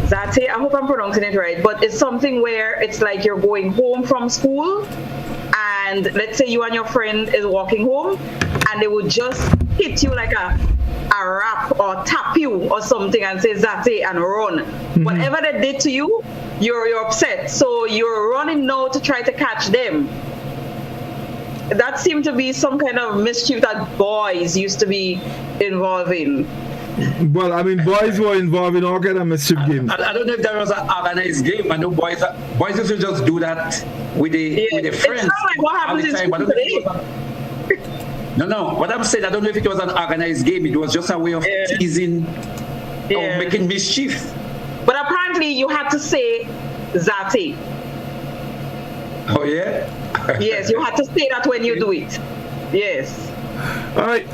Zate, I hope I'm pronouncing it right, but it's something where it's like you're going home from school and let's say you and your friend is walking home and they would just hit you like a rap or tap you or something and say Zate and run. Whatever they did to you, you're upset. So you're running now to try to catch them. that seemed to be some kind of mischief that boys used to be involved in. Well, I mean, boys were involved in all kind of mischief games. I don't know if there was an organized game. I know boys used to just do that with the friends. It's not like what happens in school today. No. What I'm saying, I don't know if it was an organized game. It was just a way of teasing or making mischief. But apparently, you had to say Zati. Oh yeah. Yes, you had to say that when you do it. Yes. All right,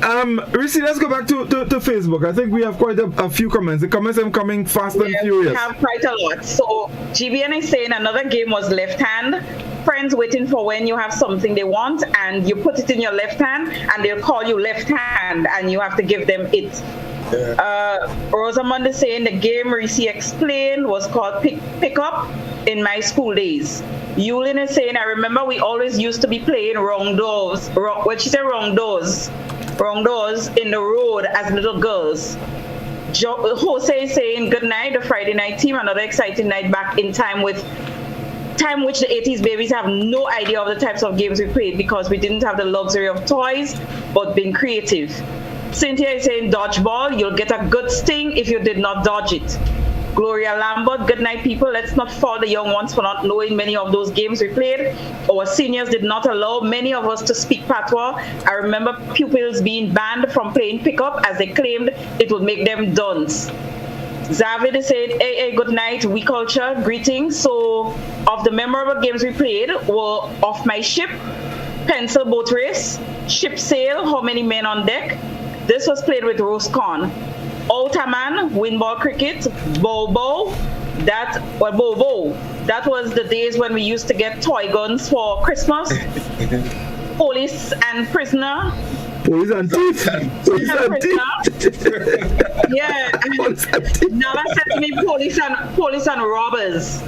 Reece, let's go back to Facebook. I think we have quite a few comments. The comments are coming fast and furious. We have quite a lot. So GBN is saying another game was left hand. Friends waiting for when you have something they want and you put it in your left hand and they'll call you left hand and you have to give them it. Rosamond is saying the game Reece explained was called pick up in my school days. Yulin is saying, I remember we always used to be playing wrong doors in the road as little girls. Jose is saying, good night, the Friday night team, another exciting night back in time which the 80s babies have no idea of the types of games we played because we didn't have the luxury of toys, but being creative. Cynthia is saying, dodgeball, you'll get a good sting if you did not dodge it. Gloria Lambert, good night people. Let's not fault the young ones for not knowing many of those games we played. Our seniors did not allow many of us to speak patois. I remember pupils being banned from playing pickup as they claimed it would make them dunce. Zavid is saying, hey, good night, we culture, greetings. So, of the memorable games we played were Off My Ship, Pencil Boat Race, Ship Sail, How Many Men on Deck. This was played with roast corn. Otaman, Windball Cricket, Bobo. That was the days when we used to get toy guns for Christmas. Police and Prisoner. Police and thief. Yeah. Nala said to me, police and robbers.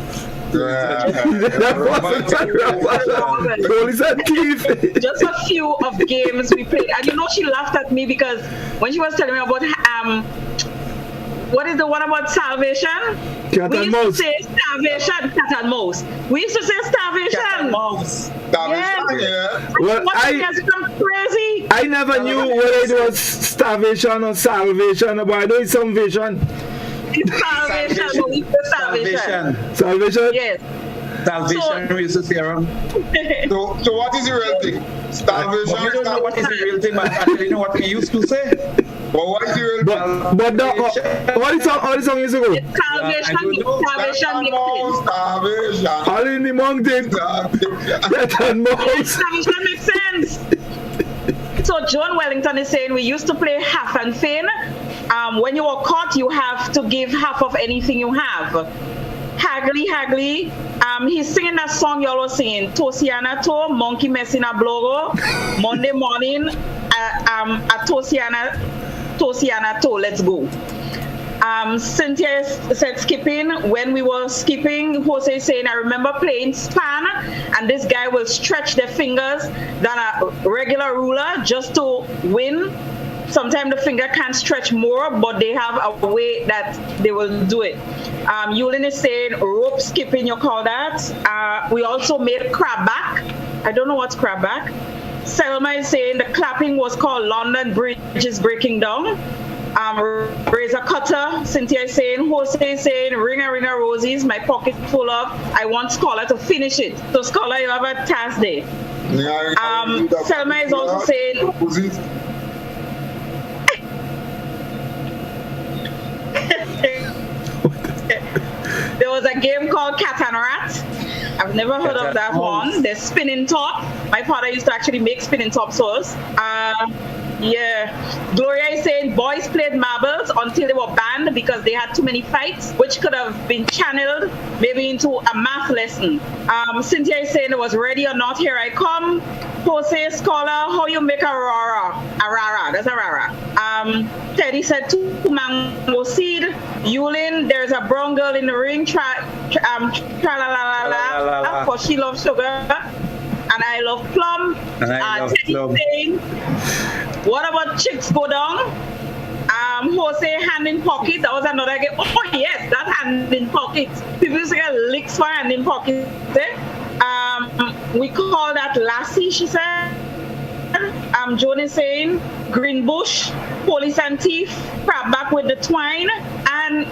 Police and thief. Just a few of games we played, and she laughed at me because when she was telling me about what is the one about salvation? Cat and mouse. To say starvation, cat and mouse. We used to say starvation. Cat and mouse. Yeah. Well, crazy. I never knew whether it was starvation or salvation, but I know it's salvation. It's salvation. Salvation? Yes. Salvation, we used to say around. So what is the real thing? Starvation. We don't know what is the real thing, but actually know what we used to say. But what is the real thing? What is song used to go? Starvation. All in the mountain. Cat and mouse. Starvation makes sense. So John Wellington is saying we used to play half and fein. When you are caught, you have to give half of anything you have. Haggly. He's singing that song y'all was singing. Tosiana to, monkey messina blogo. Monday morning, at Tosiana to, let's go. Cynthia said skipping. When we were skipping, Jose is saying, I remember playing span, and this guy will stretch their fingers than a regular ruler just to win. Sometimes the finger can't stretch more, but they have a way that they will do it. Yulin is saying rope skipping, you call that. We also made crab back. I don't know what's crab back. Selma is saying the clapping was called London Bridge is breaking down. Razor cutter. Cynthia is saying, Jose is saying, ringer roses, my pocket full of. I want Scholar to finish it. So Scholar, you have a task there. Selma is also saying. There was a game called Cat and Rat. I've never heard of that one. There's spinning top. My father used to actually make spinning tops for us. Yeah. Gloria is saying boys played marbles until they were banned because they had too many fights, which could have been channeled maybe into a math lesson. Cynthia is saying it was ready or not, here I come. Jose Scholar, how you make a rara? A rara, that's a rara. Teddy said 2 mango seed. Yulin, there's a brown girl in the ring, tra-la-la-la-la, for she loves sugar. And I love plum. And I love plum. Saying, what about chicks go down? Jose hand in pocket. That was another game. Oh yes, that hand in pocket. People used to get licks for hand in pocket. We call that lassie, she said. Joan is saying Green Bush, Police and Thief, Crab Back with the Twine, and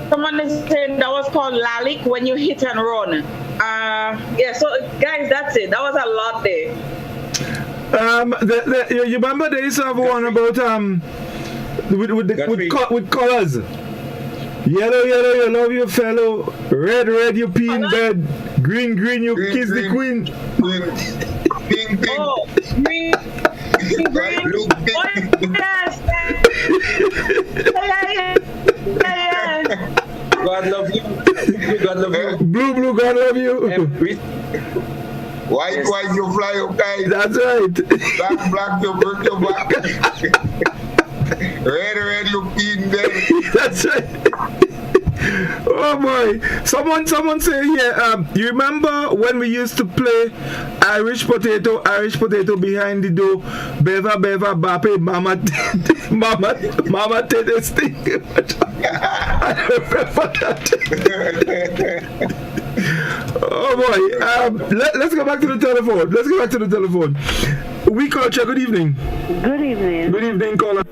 someone is saying that was called Lalick when you hit and run. So guys, that's it. That was a lot there. You remember they used to have one about with colors. Yellow, yellow, you love your fellow. Red, red, you pee in bed. Green, green, you kiss the queen. Pink, pink. Oh, green, green. Blue, pink. Oh, yes. God love you. God love you. Blue, blue, God love you. White, white, you fly your kite. That's right. Black, black, you break your back. Red, red, you pee in bed. That's right. Oh boy. Someone say here, you remember when we used to play Irish potato behind the door, Beva, Beva, Bape, Mama, Mama, Tete, Stick. I remember that. Oh boy. Let's go back to the telephone. We culture, good evening. Good evening. Good evening, caller.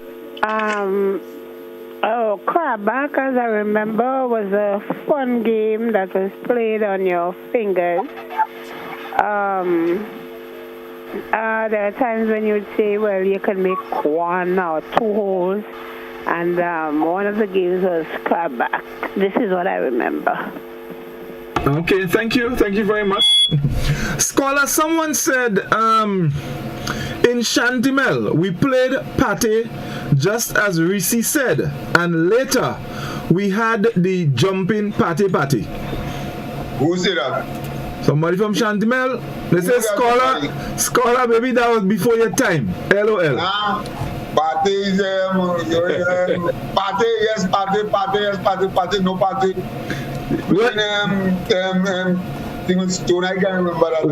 Crab Back, as I remember, was a fun game that was played on your fingers. There are times when you would say, well, you can make 1 or 2 holes, and one of the games was Crab Back. This is what I remember. Okay, thank you very much. Scholar, someone said, in Chantimel, we played Pate just as Reece said, and later we had the jumping Pate. Who said that? Somebody from Chantimel. They say scholar, maybe that was before your time. LOL. Pate is Pate, yes, Pate, no Pate. What? Stone, I can't remember that.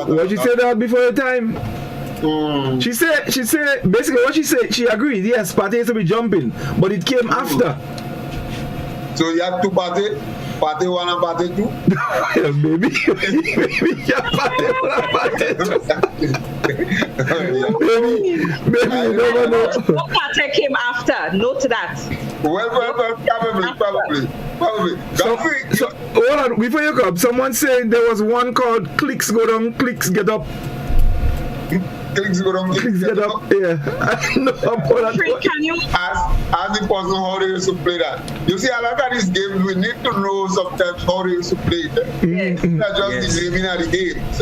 What you said that before your time? She said basically what she said, she agreed, yes, Pate used to be jumping, but it came after. So you have 2 Pate? Pate 1 and Pate 2? Maybe yeah, Pate 1 and Pate 2. Maybe you never know. What Pate came after? Note that. Well, probably. Godfrey, so hold on, before you come, someone saying there was one called Clicks Go Down, Clicks Get Up. Clicks go down, clicks get up. Yeah, I know about that. Can you ask the person how they used to play that? You see, a lot of these games, we need to know sometimes how they used to play it. Yes. Not just the naming of the games.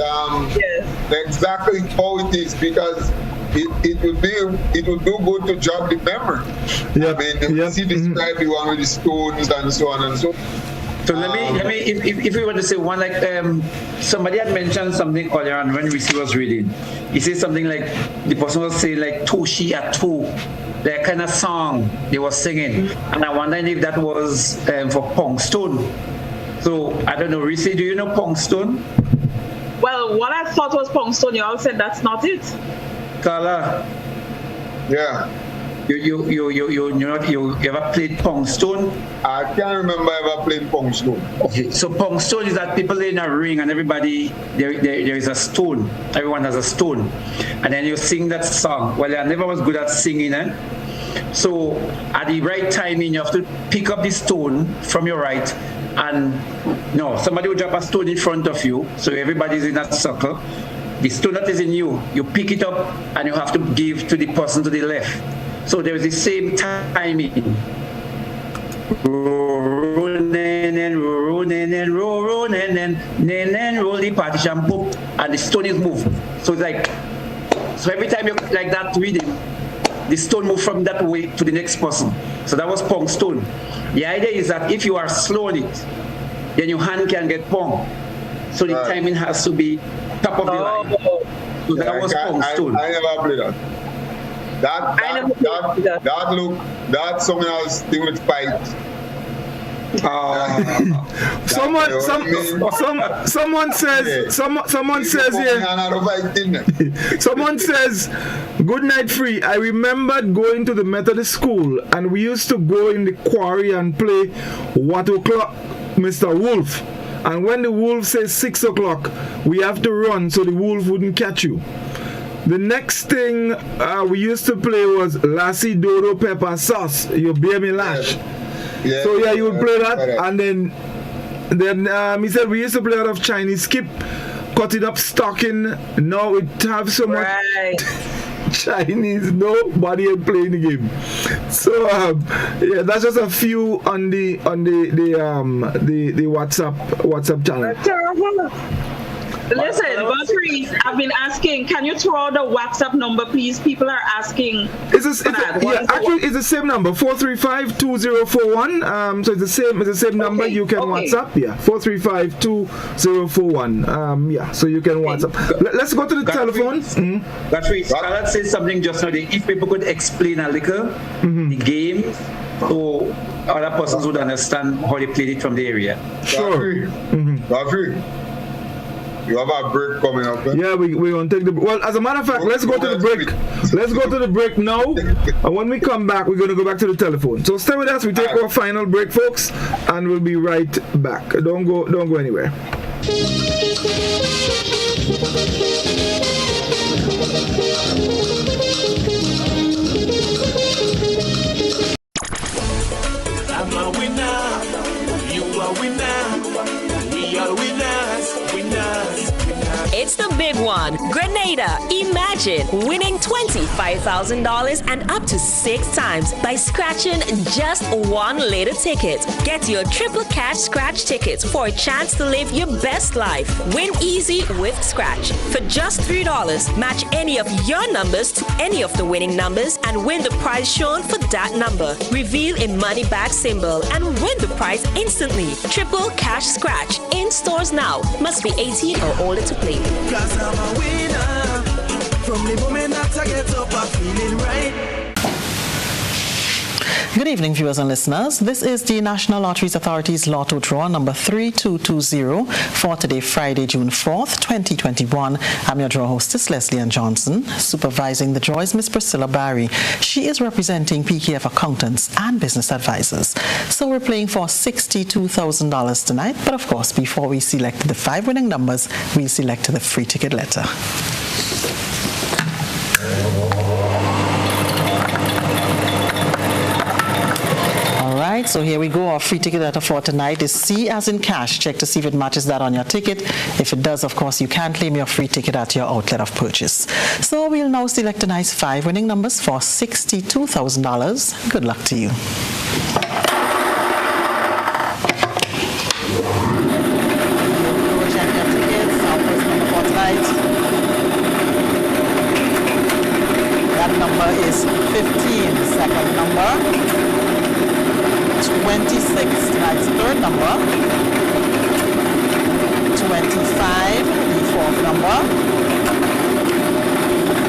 Exactly how it is, because it would do good to jog the memory. Yep. I mean, see describe the one with the stones and so on and so forth. So let me if we want to say one, like somebody had mentioned something earlier on when Reece was reading. He said something like the person was saying like Toshi at 2, that kind of song they were singing, and I wondered if that was for Pong Stone. So I don't know, Reece, do you know Pong Stone? Well, what I thought was Pong Stone, you all said that's not it. Carla. Yeah. You ever played Pong Stone? I can't remember ever playing Pong Stone. Okay, so Pong Stone is that people in a ring and everybody, there is a stone. Everyone has a stone. And then you sing that song. Well, I never was good at singing, So at the right timing, you have to pick up the stone from your right, and somebody will drop a stone in front of you, so everybody's in that circle. The stone that is in you, you pick it up and you have to give to the person to the left. So there is the same timing. Roll the partition, boop, and the stone is moved. So it's like, every time you like that rhythm, the stone moves from that way to the next person. So that was Pong Stone. The idea is that if you are slow on it, then your hand can get Pong. So the timing has to be top of the line. So that was Pong Stone. I never played that. That someone else thing with fight. Someone says good night free. I remembered going to the Methodist school and we used to go in the quarry and play What O'Clock Mr. Wolf, And when the wolf says 6 o'clock, we have to run so the wolf wouldn't catch you. The next thing we used to play was Lassie Dodo Pepper Sauce. You bear me lash. Yeah. So yeah, you would play that, and then he said we used to play out of Chinese skip, cut it up stocking. Now it have so much Chinese, nobody ain't playing the game. So yeah, that's just a few on the WhatsApp channel. Listen, Godfrey, I've been asking, can you throw out the WhatsApp number, please? People are asking. It's the same number, 435-2041. So it's the same number. You can WhatsApp, 435-2041. So you can WhatsApp. Let's go to the telephone. Godfrey, Scarlett said something just now. If people could explain a little the game, so other persons would understand how they played it from the area. Sure. Godfrey. You have a break coming up. Yeah, we're going to take the... Well, as a matter of fact, let's go to the break. Let's go to the break now. And when we come back, we're going to go back to the telephone. So stay with us. We take our final break, folks, and we'll be right back. Don't go anywhere. I'm a winner. You are winner. We are winners. It's the big one. Grenada, imagine winning $25,000 and up to 6 times by scratching just one little ticket. Get your triple cash scratch tickets for a chance to live your best life. Win easy with Scratch. For just $3, match any of your numbers to any of the winning numbers and win the prize shown for that number. Reveal a money back symbol and win the prize instantly. Triple cash scratch in stores now. Must be 18 or older to play. Cause I'm a winner. From the moment that I get up, I'm feeling right. Good evening, viewers and listeners. This is the National Lotteries Authority's Lotto Draw number 3220 for today, Friday, June 4th, 2021. I'm your draw hostess, Leslie Ann Johnson. Supervising the draw is Miss Priscilla Barry. She is representing PKF Accountants and Business Advisors. So we're playing for $62,000 tonight. But of course, before we select the 5 winning numbers, we'll select the free ticket letter. Alright, so here we go. Our free ticket letter for tonight is C as in cash. Check to see if it matches that on your ticket. If it does, of course, you can claim your free ticket at your outlet of purchase. So we'll now select tonight's 5 winning numbers for $62,000. Good luck to you. That number is 15, second number. 26, tonight's third number. 25, the fourth number.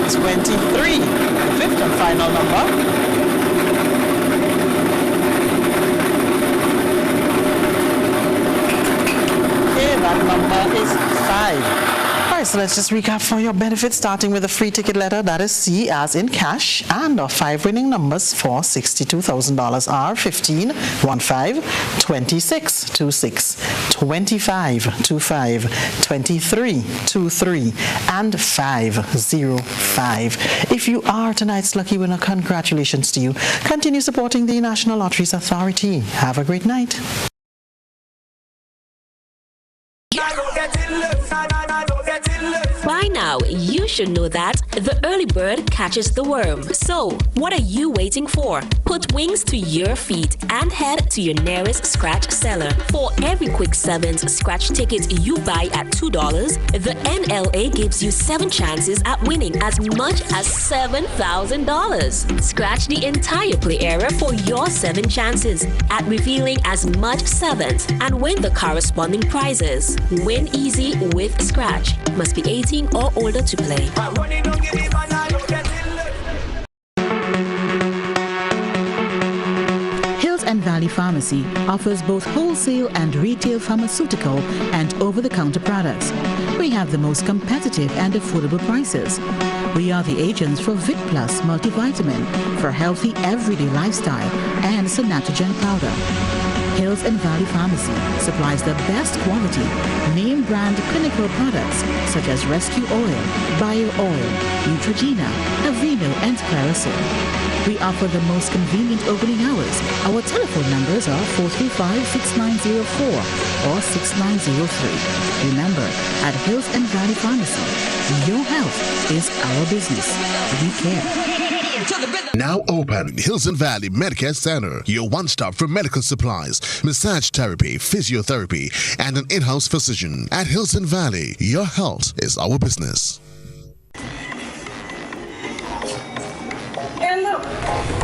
23, the fifth and final number. Okay, that number is 5. Alright, so let's just recap for your benefit, starting with the free ticket letter. That is C as in cash. And our 5 winning numbers for $62,000 are 15, 15, 26, 26, 25, 25, 23, 23, and 505. If you are tonight's lucky winner, congratulations to you. Continue supporting the National Lotteries Authority. Have a great night. By now, you should know that the early bird catches the worm. So, what are you waiting for? Put wings to your feet and head to your nearest scratch seller. For every quick 7s scratch ticket you buy at $2, the NLA gives you 7 chances at winning as much as $7,000. Scratch the entire play area for your 7 chances at revealing as much 7s and win the corresponding prizes. Win easy with Scratch. Must be 18 or older to play. Hills and Valley Pharmacy offers both wholesale and retail pharmaceutical and over-the-counter products. We have the most competitive and affordable prices. We are the agents for Vic Plus multivitamin for healthy everyday lifestyle and Sanatogen powder. Hills and Valley Pharmacy supplies the best quality, name brand clinical products such as Rescue Oil, Bio Oil, Neutrogena, Aveeno, and Clarisil. We offer the most convenient opening hours. Our telephone numbers are 435-6904 or 6903. Remember, at Hills and Valley Pharmacy, your health is our business. We care. Now open, Hills Valley Medicare Center, your one-stop for medical supplies, massage therapy, physiotherapy, and an in-house physician. At Hills Valley, your health is our business.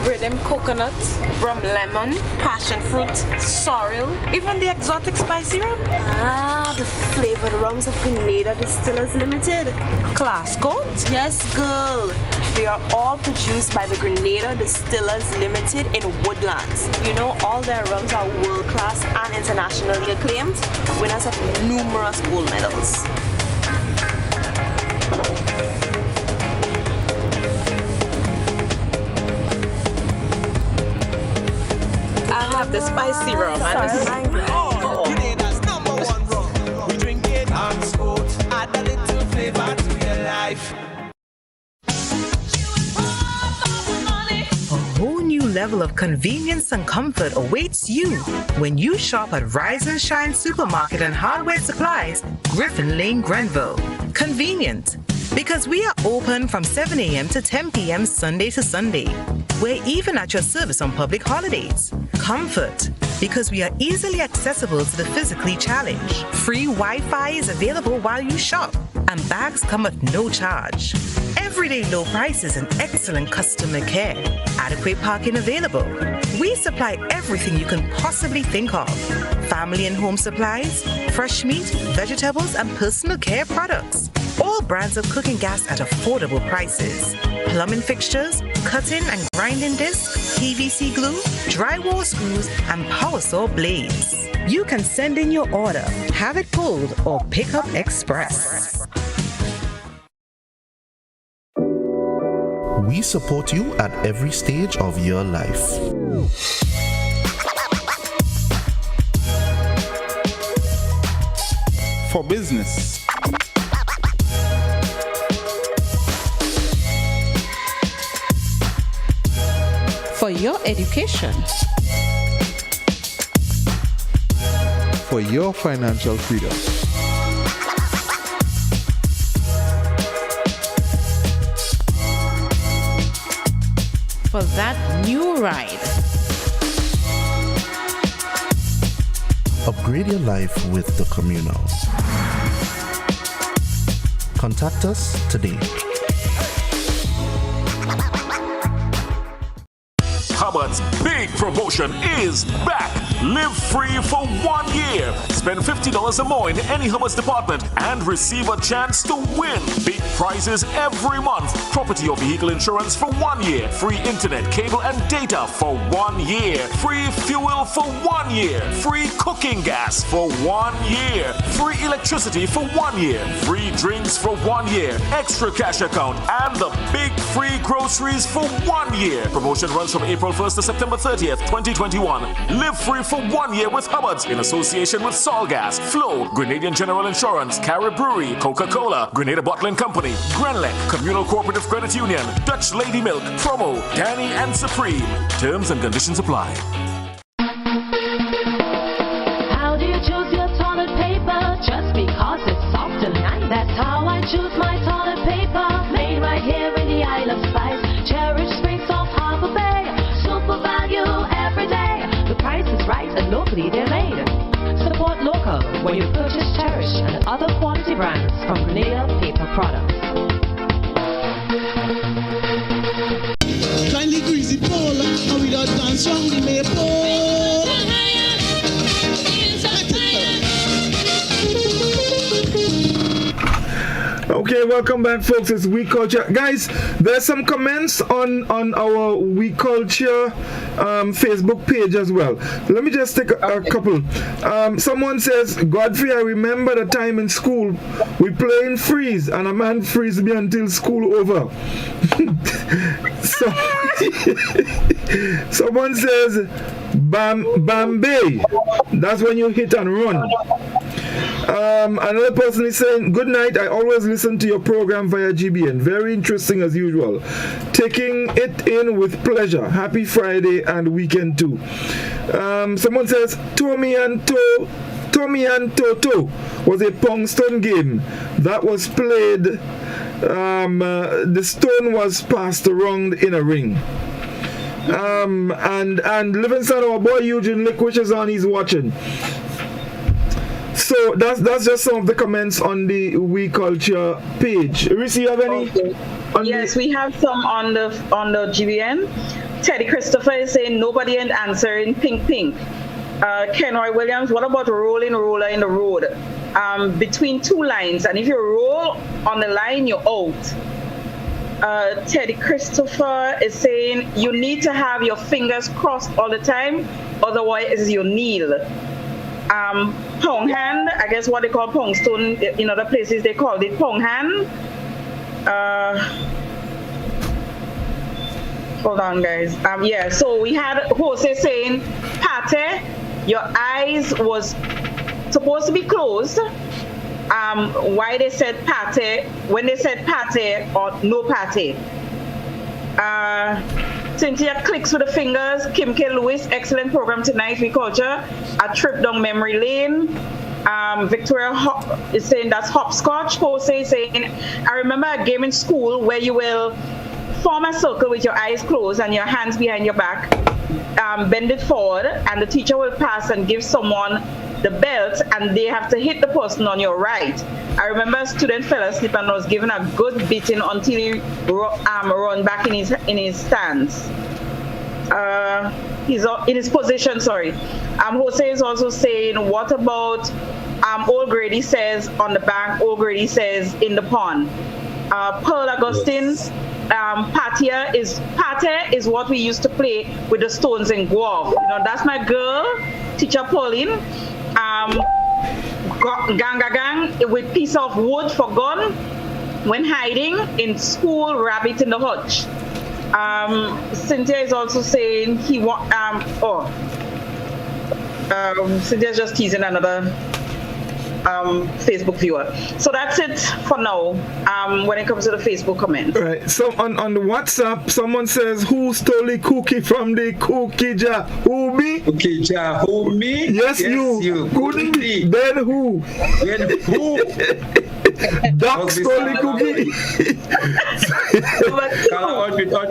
With them coconut, rum lemon, passion fruit, sorrel, even the exotic spicy rum. Ah, the flavored rums of Grenada Distillers Limited. Class coat? Yes, girl. They are all produced by the Grenada Distillers Limited in Woodlands. You know, all their rums are world-class and internationally acclaimed, winners of numerous gold medals. I have the spicy rum and Grenada's number one rum. We drink it on sport. Add a little flavor to your life. A whole new level of convenience and comfort awaits you when you shop at Rise and Shine Supermarket and Hardware Supplies, Griffin Lane, Grenville. Convenient, because we are open from 7 a.m. to 10 p.m. Sunday to Sunday. We're even at your service on public holidays. Comfort, because we are easily accessible to the physically challenged. Free Wi-Fi is available while you shop, and bags come at no charge. Everyday low prices and excellent customer care. Adequate parking available. We supply everything you can possibly think of. Family and home supplies, fresh meat, vegetables, and personal care products. All brands of cooking gas at affordable prices. Plumbing fixtures, cutting and grinding discs, PVC glue, drywall screws, and power saw blades. You can send in your order, have it pulled, or pick up express. We support you at every stage of your life. For business, for your education, for your financial freedom, for that new ride. Upgrade your life with the Communal. Contact us today. Hubbard's big promotion is back. Live free for 1 year. Spend $50 or more in any Hubbard's department and receive a chance to win big prizes every month. Property or vehicle insurance for 1 year. Free internet, cable, and data for 1 year. Free fuel for 1 year. Free cooking gas for 1 year. Free electricity for 1 year. Free drinks for 1 year. Extra cash account and the big free groceries for 1 year. Promotion runs from April 1st to September 30th, 2021. Live free for 1 year with Hubbard's in association with Solgas, Flow, Grenadian General Insurance, Carib Brewery, Coca-Cola, Grenada Bottling Company, Grenlec, Communal Cooperative Credit Union, Dutch Lady Milk, Promo, Danny, and Supreme. Terms and conditions apply. How do you choose your toilet paper? Just because it's soft and nice. That's how I choose my toilet paper. Made right here in the Isle of Spice. Cherish Springs off Harbor Bay. Super value every day. The price is right and locally they're made. Support local when you purchase Cherish and other quality brands from Grenada Paper Products. Kindly greasy pole, and we don't dance wrong, we may pole. Okay, welcome back, folks. It's We Culture. Guys, there's some comments on our We Culture Facebook page as well. Let me just take a couple. Someone says, Godfrey, I remember the time in school we playing freeze and a man freeze me until school over. Someone says, Bambi. That's when you hit and run. Another person is saying, good night, I always listen to your program via GBN. Very interesting as usual. Taking it in with pleasure. Happy Friday and weekend too. Someone says, Tommy and Toto was a Pongstone game that was played. The stone was passed around in a ring. And Livingston, our boy Eugene Lick, is on, he's watching. So that's just some of the comments on the We Culture page. Reece, you have any? Okay. Yes, we have some on the GBN. Teddy Christopher is saying nobody ain't answering pink. Kenroy Williams, what about rolling roller in the road? Between two lines, and if you roll on the line, you're out. Teddy Christopher is saying you need to have your fingers crossed all the time, otherwise you kneel. Pong hand, I guess what they call pong stone in other places they called it pong hand. Hold on, guys. Yeah, so we had Jose saying pate, your eyes was supposed to be closed. Why they said pate, when they said pate or no pate. Cynthia clicks with the fingers. Kim K. Lewis, excellent program tonight. We culture a trip down memory lane. Victoria is saying that's hopscotch. Jose is saying, I remember a game in school where you will form a circle with your eyes closed and your hands behind your back, bend it forward, and the teacher will pass and give someone the belt, and they have to hit the person on your right. I remember a student fell asleep and was given a good beating until he run back in his stance. He's in his position, sorry. Jose is also saying, what about Old Grady says on the bank, Old Grady says in the pond. Pearl Augustine, pate is what we used to play with the stones in Guelph. You know, that's my girl, teacher Pauline. Gang with piece of wood for gun when hiding in school, rabbit in the hutch. Cynthia is also saying Cynthia's just teasing another Facebook viewer. So that's it for now when it comes to the Facebook comments. Right. So on the WhatsApp, someone says, who stole the cookie from the cookie jar? Who me? Cookie jar. Who me? Yes, you. Couldn't be. Then who? Then who? Doc stole the cookie.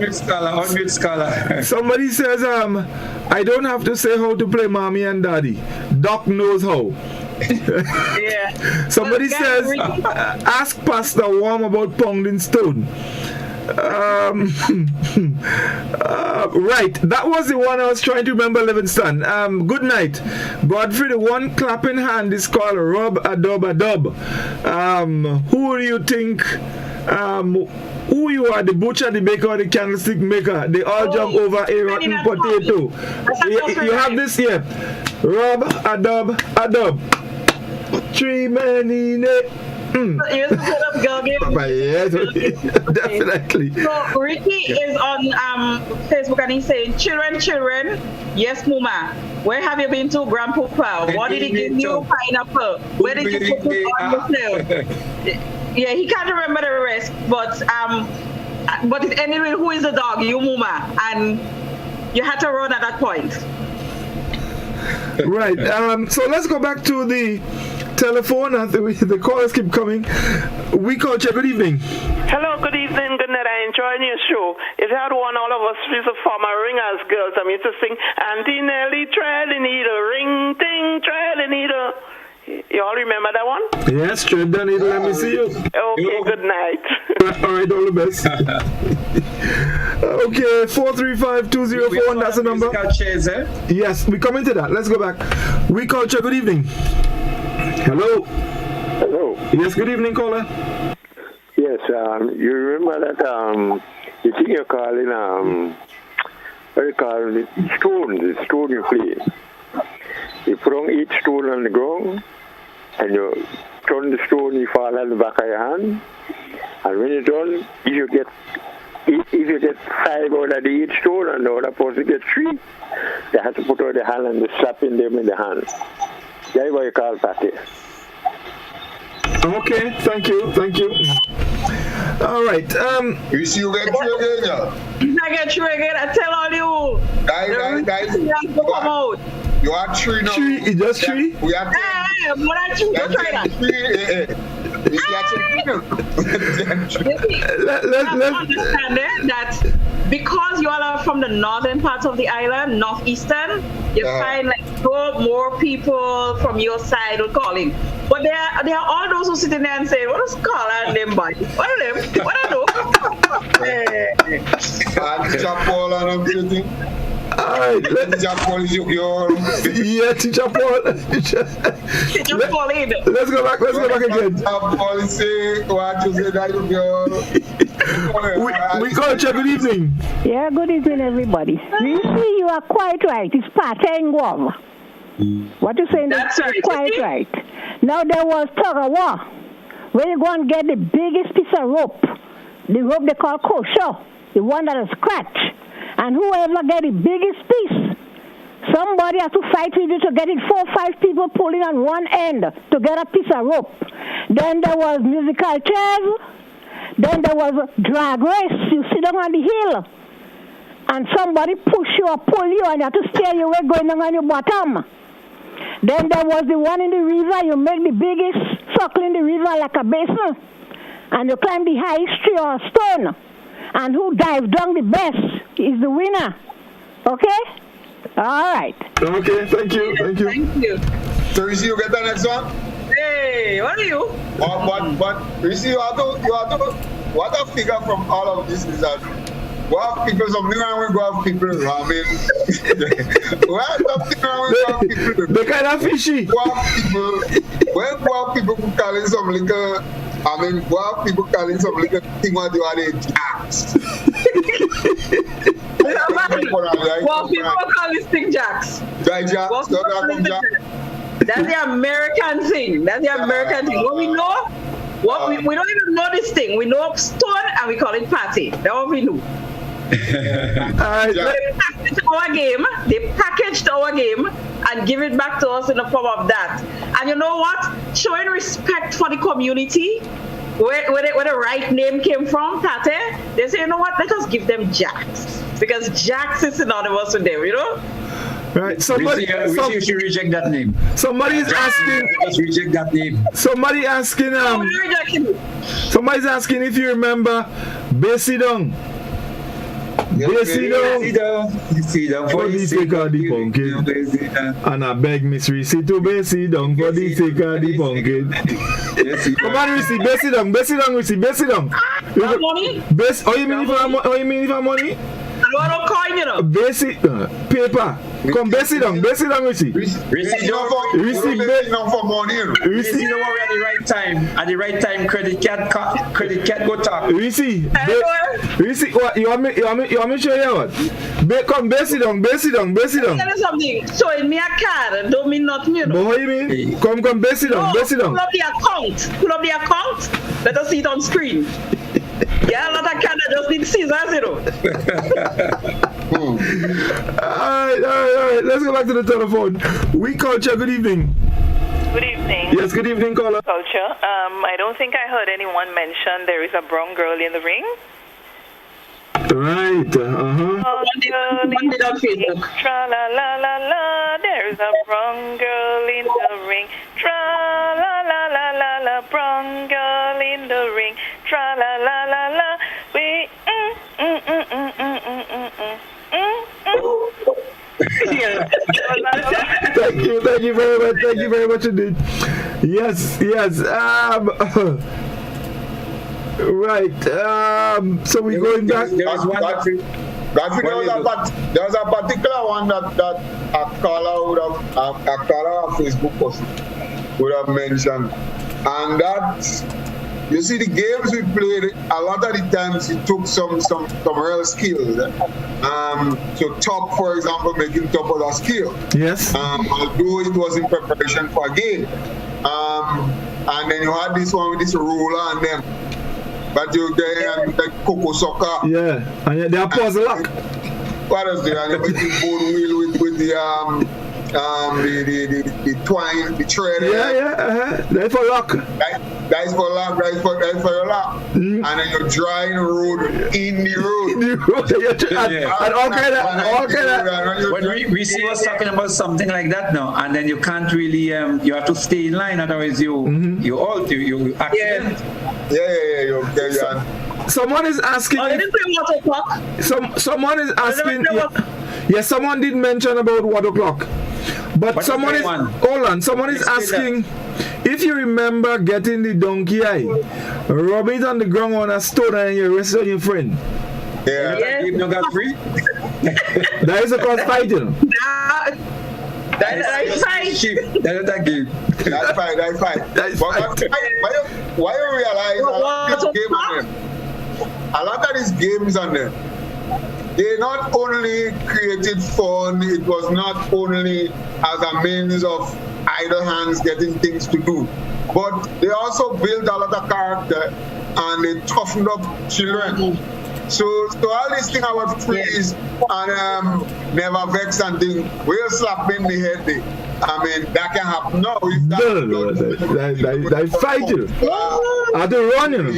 Unmute scholar. Somebody says, I don't have to say how to play mommy and daddy. Doc knows how. Yeah. Somebody says, ask Pastor Worm about pounding stone. Right, that was the one I was trying to remember, Livingston. Good night. Godfrey, the one clapping hand is called Rob Adob. Who do you think? Who you are, the butcher, the baker, or the candlestick maker? They all jump over a rotten potato. You have this here. Rob Adob. Three men in it. You're the girl game. Yes, definitely. So Ricky is on Facebook and he's saying, children, yes, Muma. Where have you been to, Grandpapa? What did he give you? Pineapple. Where did you put it on yourself? Yeah, he can't remember the rest, but anyway, who is the dog? You, Muma, and you had to run at that point. Right. So let's go back to the telephone. The calls keep coming. We culture. Good evening. Hello. Good evening. Good night. I enjoyed your show. If you had one, all of us is a former ringers girls. I mean to sing Auntie Nelly tread the needle, ring ting tread the needle. You all remember that one? Yes, tread the needle. Let me see you. Okay. Good night. All right. All the best. Okay, 435-2041, that's the number. Yes, we come into that. Let's go back. We culture, good evening. Hello. Hello. Yes, good evening, caller. Yes, you remember that the thing you're calling, what do you call it? The stone you play. You put on each stone on the ground, and you turn the stone, you fall on the back of your hand, and when you're done, if you get if you get 5 out of the 8 stone and the other person get 3, they have to put out the hand and they slapping them in the hand. That's what you call party. Okay, thank you. All right. You see, you get through again, yeah? I get through again. I tell all you. Guys. You are 3 now. 3? It's just 3? We are 3. Yeah, more than 2. Don't try that. Let's understand that because you all are from the northern part of the island, northeastern, you find like more people from your side will call in. But there are all those who sit in there and say, what is Carla and them boys? What are them? What are those? Teacher Paul and everything. Alright, Teacher Paul is your yeah, Teacher Paul. Teacher Paul in. Let's go back again. Teacher Paul say what you say that we culture, good evening. Yeah, good evening everybody. You see, you are quite right. It's Patengwam. What you saying is quite right. Now there was tug of war. Where you go and get the biggest piece of rope. The rope they call kosher. The one that is scratched. And whoever get the biggest piece, somebody has to fight with you to get it. 4 or 5 people pulling on one end to get a piece of rope. Then there was musical chairs. Then there was a drag race. You sit down on the hill. And somebody push you or pull you and you have to steer your way going down on your bottom. Then there was the one in the river. You make the biggest circle in the river like a basin. And you climb the highest tree or stone. And who dives down the best is the winner. Okay? All right. Okay, thank you. Thank you. So you see, you get the next one? Hey, what are you? But you see, you have to what I figure from all of this is that we have people, something and we go have people ramming. We have something and we go have people. They kind of fishy. We have people who calling some liquor. We have people calling some liquor thing what you are the jacks. Well, people call this thing jacks. Jacks. That's the American thing. What we know, we don't even know this thing. We know stone and we call it party. That's what we know. They packaged our game and give it back to us in the form of that. And you know what? Showing respect for the community, where the right name came from, Tate, they say, you know what? Let us give them Jacks. Because Jacks is synonymous with them, you know? Right. Somebody should reject that name. Somebody's asking. Just reject that name. Somebody's asking if you remember Besidong. Besidong for the sake of the pumpkin. And I beg Miss Reece to Besidong for the sake of the pumpkin. Come on, Reece, Besidong. Money? Oh, you mean for money? I don't coin, you know. Basic paper. Come, Besidong, Reece. Receive for money. Receive you know what, we're at the right time. Credit card go talk. Reece, what you want me to show you what? Come, Besidong. Tell you something. Showing me a card don't mean nothing, you know. But what you mean? Come, Besidong. Pull up the account. Let us see it on screen. Yeah, a lot of card that just need scissors, you know. Alright. Let's go back to the telephone. We culture, good evening. Good evening. Yes, good evening, caller. Culture. I don't think I heard anyone mention there is a brown girl in the ring. Right, Tra la la la la, there's a brown girl in the ring. Tra la la la la la, brown girl in the ring. Tra la la la la, we Thank you very much indeed. Yes. Right. So we're going back. There was a particular one that a caller on Facebook post would have mentioned, and that you see the games we played. A lot of the times it took some real skill. So top, for example, making top was a skill. Yes. Although it was in preparation for a game. And then you had this one with this ruler and them. but you get the cocoa soccer. Yeah, and they are puzzle lock. What is there? And you make the board wheel with the twine, the thread. That's for lock. That's for lock. That's for your lock. And then you're drying the road in the road. And all kind of. When we see us talking about something like that now, and then you can't really you have to stay in line, otherwise you accident. Someone is asking. Someone is asking. Yes, someone did mention about water clock. But someone is asking if you remember getting the donkey eye, rub it on the ground on a stone and you rest on your friend. Yeah. Godfrey. That is a cross fighting. That's fine. Why you realize a lot of these games on them, they not only created fun, it was not only as a means of idle hands getting things to do, but they also built a lot of character and they toughened up children. So all these things about freeze and never vex and things, we'll slap in the head. I mean, that can happen now. They fight you. Are they running?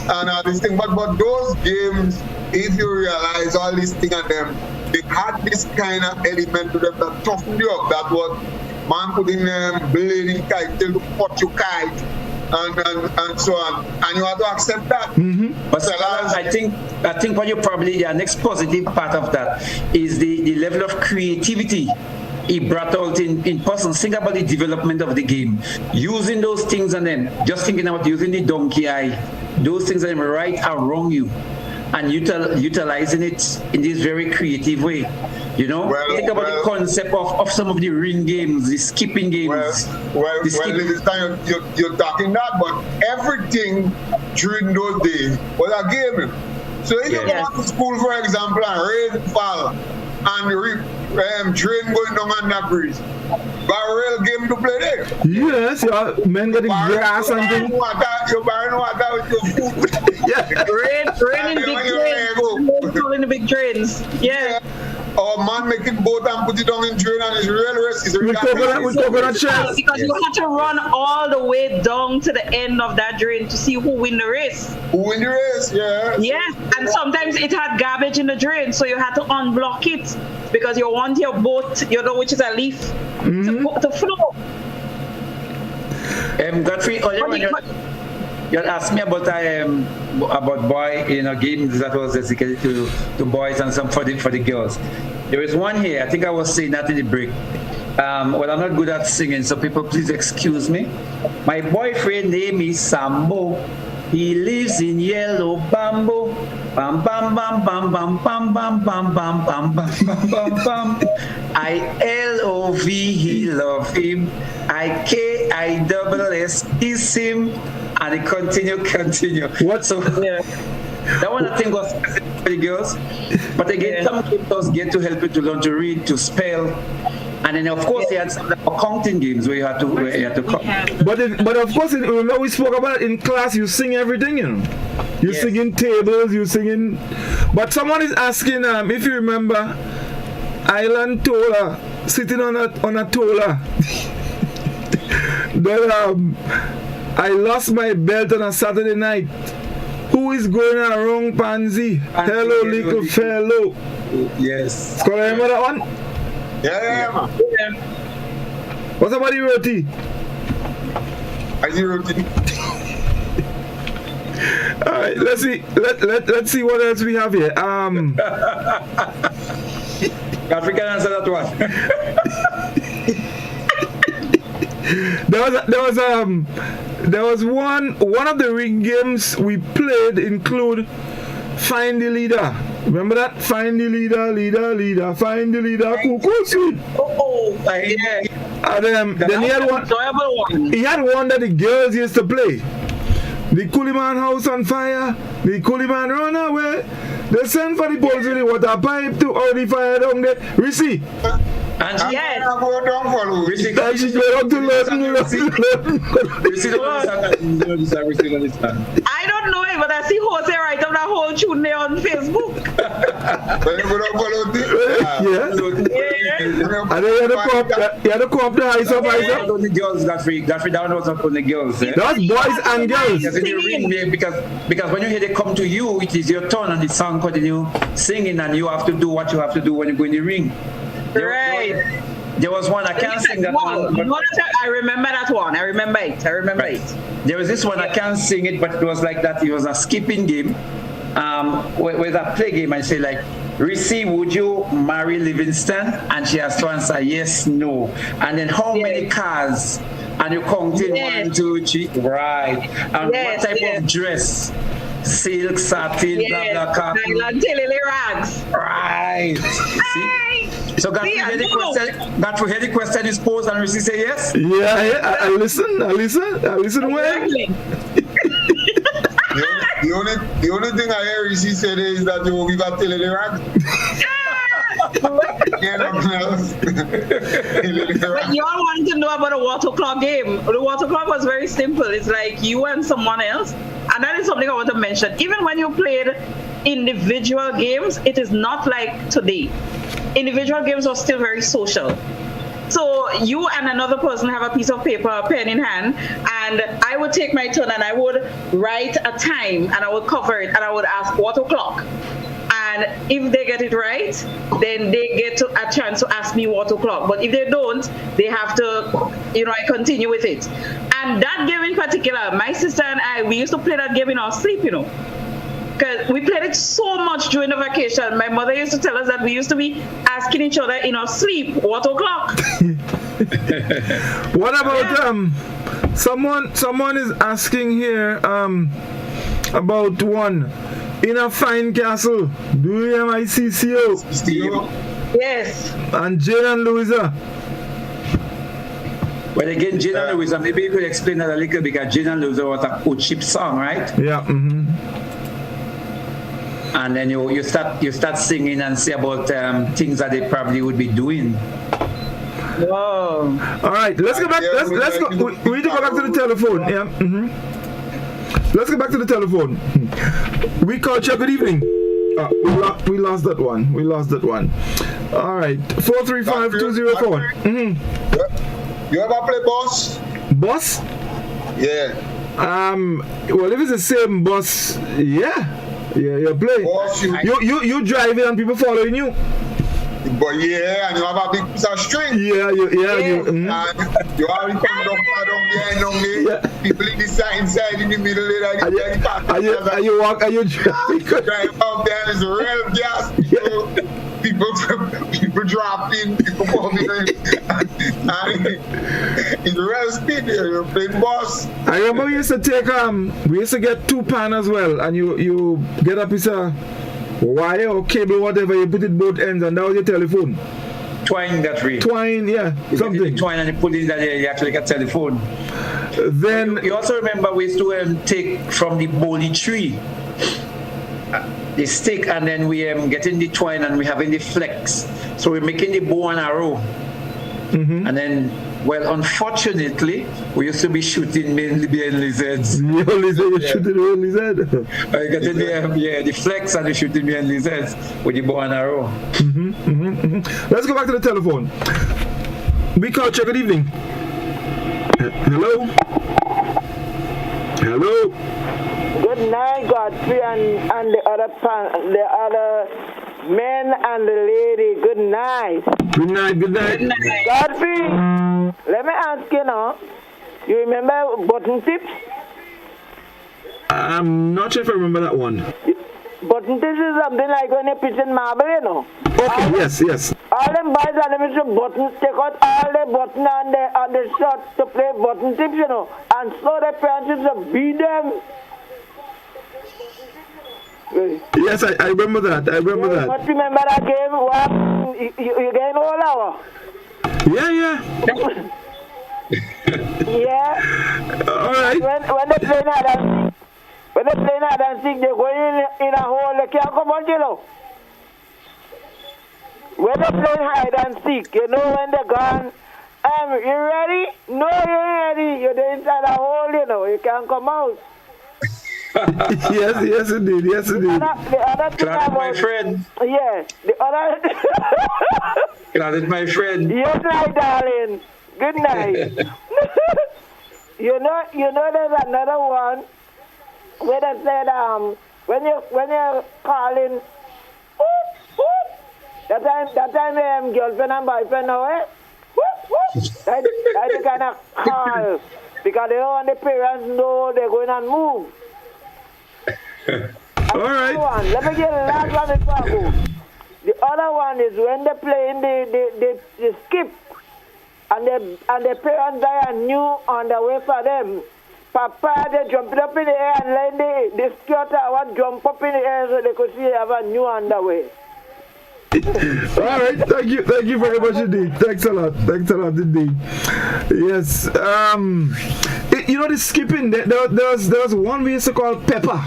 And all these things. But those games, if you realize all these things on them, they had this kind of element to them that toughened you up. That was man putting blading kite till to pot you kite. And so on, and you have to accept that. But I think what you probably the next positive part of that is the level of creativity he brought out in person. Think about the development of the game, using those things, and then just thinking about using the donkey eye, those things that are right around you, and utilizing it in this very creative way. You know, think about the concept of some of the ring games, the skipping games. This time you're talking that, but everything during those days was a game. So if you go to school, for example, and rain fall, and drain going down on that breeze, but a real game to play there. Yes, men getting grass and things. You're buying water with your food. Rain in big drains. In the big drains. Yeah. Or man making boat and put it down in drain and it's real risk. With coconut shells. Because you have to run all the way down to the end of that drain to see who win the race. Who win the race, yeah. Yes, and sometimes it had garbage in the drain, so you had to unblock it because you want your boat, which is a leaf, to flow. Godfrey, you asked me about boy, games that was dedicated to boys and some for the girls. There is one here. I think I was saying that in the break. Well, I'm not good at singing, so people please excuse me. My boyfriend name is Sambo. He lives in Yellow Bamboo. Bam bam bam bam bam bam bam bam bam bam bam bam bam. I love he love him. I KISS kiss him. And it continue. What? So that one I think was for the girls. But again, some kids get to help you to learn to read, to spell. And then of course they had some accounting games where you had to count. But of course, remember we spoke about it in class. You sing everything, You singing tables, you singing. But someone is asking, if you remember, Island Tola sitting on a Tola. Then I lost my belt on a Saturday night. Who is going around, Pansy? Hello, little fellow. Yes. Can you remember that one? Yeah, man. What's about the roti? I see roti. All right, let's see. Let's see what else we have here. African answer that one. There was one of the ring games we played include Find the Leader. Remember that? Find the leader, find the leader, cuckoo sweet. And then he had one that the girls used to play. The coolie man house on fire, the coolie man run away. They send for the boys with the water pipe to all the fire down there. Reece, And yes. Go down for She's going up to London. I don't know it, but I see Jose write up that whole tune there on Facebook. Yeah. And then you had to come up the ice up. The girls, Godfrey, that was not only girls. That's boys and girls. Because when you hear they come to you, it is your turn and the song continue singing, and you have to do what you have to do when you go in the ring. Right. There was one, I can't sing that one. But I remember that one. I remember it. There was this one, I can't sing it, but it was like that. It was a skipping game. With a play game, I say like, Reece, would you marry Livingston? And she has to answer yes, no. And then how many cars? And you count in 1, 2, 3. Right. And what type of dress? Silk, satin, blah, blah, cotton. Rags. Right. See? So Godfrey hear the question is posed and Reece say yes? Yeah, I listen well. The only thing I hear Reece said is that you will give up till the rags. But you all wanted to know about a water clock game. The water clock was very simple. It's like you and someone else. And that is something I want to mention. Even when you played individual games, it is not like today. Individual games are still very social. So you and another person have a piece of paper, a pen in hand, and I would take my turn and I would write a time and I would cover it and I would ask what o'clock. And if they get it right, then they get a chance to ask me what o'clock. But if they don't, they have to, I continue with it. And that game in particular, my sister and I, we used to play that game in our sleep, because we played it so much during the vacation. My mother used to tell us that we used to be asking each other in our sleep, what o'clock? What about someone is asking here about one in a fine castle. Do you my CCO? Yes. And Jane and Louisa. Well, again, Jane and Louisa, maybe you could explain that a little, because Jane and Louisa was a cheap song, right? Yeah. Mm-hmm. And then you start singing and say about things that they probably would be doing. Whoa. All right, let's go back. Let's go. We need to go back to the telephone. Yeah. Mm-hmm. Let's go back to the telephone. We called you. Good evening. We lost that one. All right. 435-204. Mm-hmm. You ever play boss? Boss? Yeah. Well, if it's the same boss, yeah, you play. Boss, you drive it and people following you. But yeah, and you have a big piece of string. Yeah. And you already come down there. Yeah. People inside in the middle there. And you walk and you drive up there. It's real gas. People dropping, people coming in. It's real speed there. You're playing boss. I remember we used to get 2 pan as well, and you get a piece of wire or cable, whatever, you put it both ends, and that was your telephone. Twine, that ring. Twine, yeah, something. Twine, and you put it in that you actually get telephone. Then you also remember we used to take from the boli tree the stick, and then we getting the twine and we having the flex. So we're making the bow and arrow. Mm-hmm. And then, well, unfortunately, we used to be shooting mainly behind lizards. You shooting behind lizards? I got the flex and the shooting behind lizards with the bow and arrow. Mm-hmm, mm-hmm, mm-hmm. Let's go back to the telephone. We call you. Good evening. Hello? Hello? Good night, Godfrey, and the other men and the lady. Good night. Good night. Godfrey, let me ask you now. You remember button tips? I'm not sure if I remember that one. Button tips is something like when you're pitching marble, Okay, yes. All them boys and them used to take out all the button and the shot to play button tips, and so the parents used to beat them. Yes, I remember that. You must remember that game. You getting all hour? Yeah. Yeah. All right. When they play hide and seek, they go in a hole. They can't come out, when they play hide and seek, you know when they're gone, you ready? No, you're ready. You're inside a hole, you know. You can't come out. yes, indeed. The other thing Glad my friend. Yes, the other. Glad my friend. Yes, my darling. Good night. you know, there's another one where they said, when you're calling, that time girlfriend and boyfriend now, eh? That's the kind of call because they don't want the parents know they're going and move. All right. Let me get the last one before I go. The other one is when they play in the skip and the parents die and new on the way for them. Papa, they jumping up in the air and let the scatter one jump up in the air so they could see they have a new on the way. All right, thank you very much indeed. Thanks a lot indeed. Yes, you know the skipping. There was one we used to call Pepper.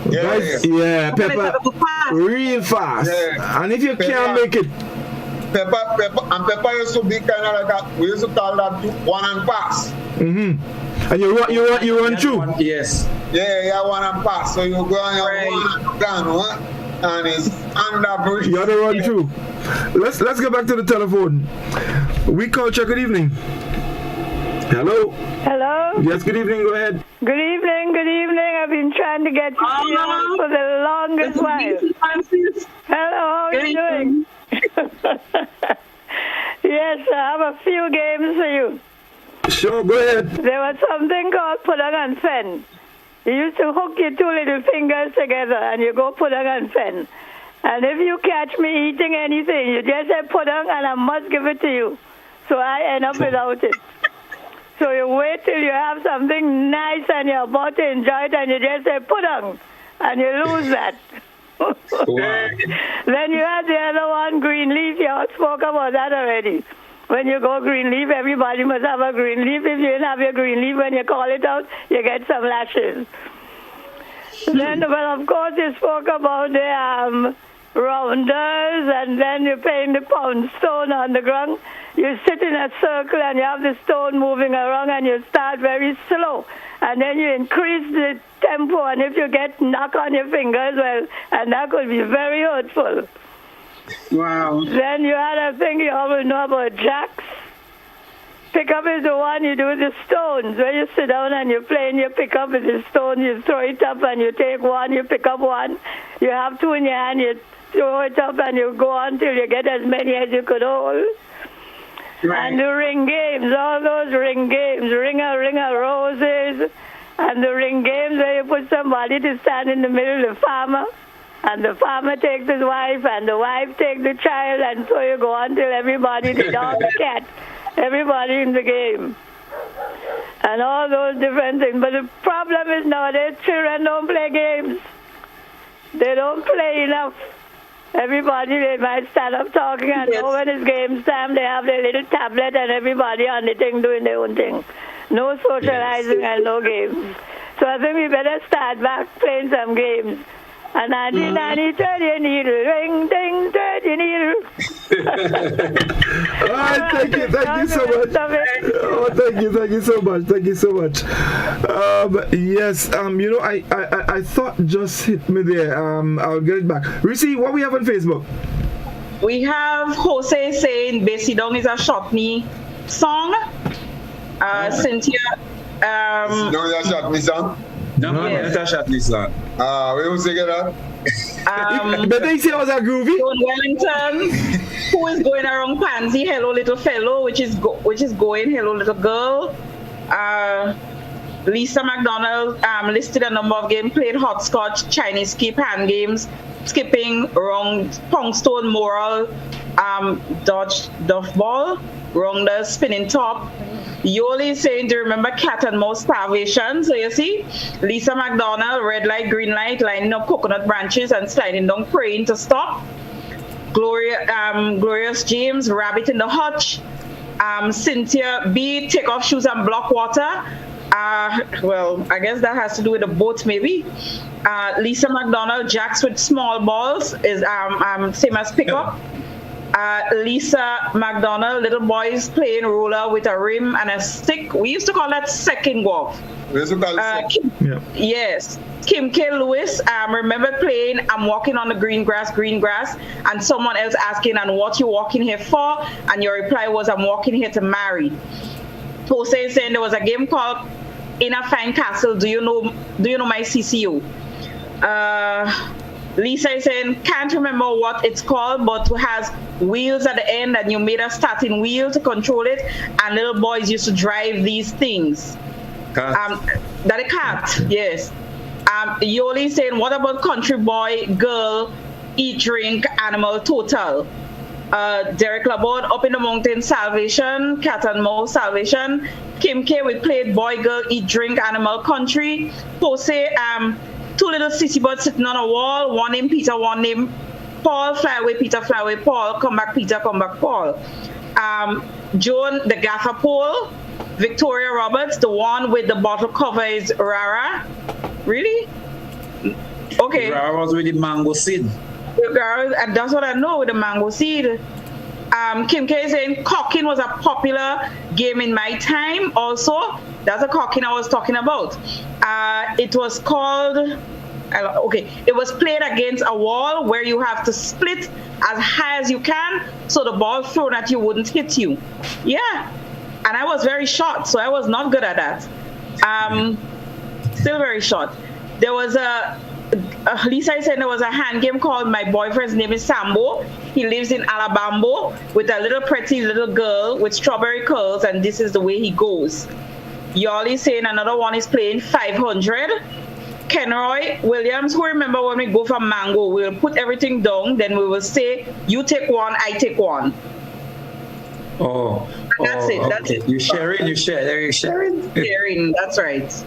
Yeah, Pepper, real fast. Yeah. And if you can't make it, Pepper used to be kind of like that. We used to call that one and pass. And you run through. Yes. Yeah, one and pass. So you go on your one and down, and it's under bridge. You have to run through. Let's go back to the telephone. We culture. Good evening. Hello. Hello. Yes. Good evening. Go ahead. Good evening. I've been trying to get you on for the longest while. Hello. How are you doing? Yes, I have a few games for you. Sure. Go ahead. There was something called Pudang and Fen. You used to hook your two little fingers together and you go Pudang and Fen. And if you catch me eating anything, you just say Pudang and I must give it to you. So I end up without it. So you wait till you have something nice and you're about to enjoy it and you just say Pudang and you lose that. Then you have the other one, green leaf. You all spoke about that already. When you go green leaf, everybody must have a green leaf. If you didn't have your green leaf, when you call it out, you get some lashes. Then, well, of course, you spoke about the rounders, and then you're playing the pound stone on the ground. You sit in a circle, and you have the stone moving around, and you start very slow. And then you increase the tempo, and if you get knock on your fingers, well, and that could be very hurtful. Wow. Then you had a thing you always know about jacks. Pickup is the one you do with the stones. When you sit down and you're playing, you pick up with the stone, you throw it up and you take one, you pick up one. You have two in your hand, you throw it up and you go on till you get as many as you could hold. Right. And the ring games, all those ring games, ringer, roses, and the ring games where you put somebody to stand in the middle of the farmer. And the farmer takes his wife, and the wife takes the child, and so you go on till everybody, the dog, the cat, everybody in the game. And all those different things. But the problem is nowadays children don't play games. They don't play enough. Everybody, they might stand up talking, and know when it's game time, they have their little tablet, and everybody on the thing doing their own thing. No socializing and no games. So I think we better start back playing some games. And I did turn your needle, ring, ding, turn your needle. All right, thank you so much. Oh, thank you so much. Yes, you know, I thought just hit me there. I'll get it back. Reece, what we have on Facebook? We have Jose saying Besidong is a Shotney song. Cynthia. No, it's a Shotney song. No, it's a Shotney song. We will sing it up. But they say it was a groovy. John Wellington, who is going around Pansy, hello little fellow, which is going, hello little girl. Lisa McDonald listed a number of games, played hopscotch, Chinese skip, hand games, skipping, round, pong stone, moral, dodge, duff ball, rounders, spinning top. Yoli is saying to remember cat and mouse starvation. So you see, Lisa McDonald, red light, green light, lining up coconut branches and sliding down, praying to stop. Glorious James, rabbit in the hutch. Cynthia B, take off shoes and block water. Well, I guess that has to do with the boat maybe. Lisa McDonald, jacks with small balls is same as pick up. Lisa McDonald, little boys playing roller with a rim and a stick. We used to call that second golf. Yes. Kim K. Lewis, remember playing I'm walking on the green grass, and someone else asking, and what you walking here for? And your reply was, I'm walking here to marry. Jose saying there was a game called In a Fine Castle. Do you know my CCU? Lisa is saying, can't remember what it's called, but it has wheels at the end, and you made a starting wheel to control it, and little boys used to drive these things. That a cat, yes. Yoli saying, what about country boy, girl, eat, drink, animal, total? Derek Laborde, Up in the Mountain, Salvation, Cat and Mouse, Salvation. Kim K, we played boy, girl, eat, drink, animal, country. Jose, two little sissy birds sitting on a wall, one named Peter, one named Paul, fly away Peter, fly away Paul, come back Peter, come back Paul. Joan, the gaffer pole. Victoria Roberts, the one with the bottle cover is Rara. Really? Okay. Rara was with the mango seed. And that's what I know with the mango seed. Kim K saying cocking was a popular game in my time also. That's a cocking I was talking about. It was called, it was played against a wall where you have to split as high as you can so the ball thrown at you wouldn't hit you. Yeah. And I was very short, so I was not good at that. Still very short. There was Lisa said there was a hand game called My Boyfriend's Name is Sambo. He lives in Alabama with a little pretty little girl with strawberry curls, and this is the way he goes. Yoli saying another one is playing 500. Kenroy Williams, who remember when we go for mango, we'll put everything down, then we will say, you take one, I take one. That's it. That's it. You're sharing. Sharing, that's right.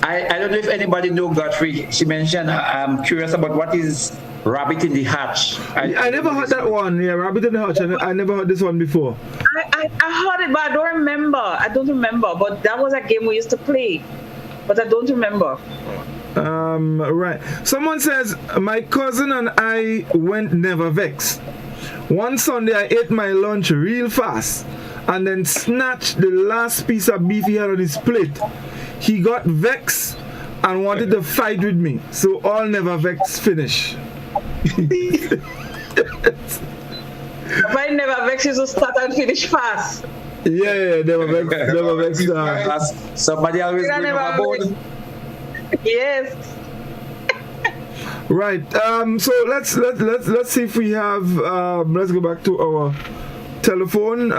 I don't know if anybody know Godfrey. She mentioned, I'm curious about what is Rabbit in the Hatch. I never heard that one. Yeah, Rabbit in the Hatch. I never heard this one before. I heard it, but I don't remember. But that was a game we used to play. But I don't remember. Right. Someone says, my cousin and I went never vexed. One Sunday I ate my lunch real fast and then snatched the last piece of beef he had on his plate. He got vexed and wanted to fight with me. So all never vexed finish. If I never vex, you should start and finish fast. Yeah, never vex. Somebody always bring up a bone. Yes. Right. So let's see if we have. Let's go back to our telephone.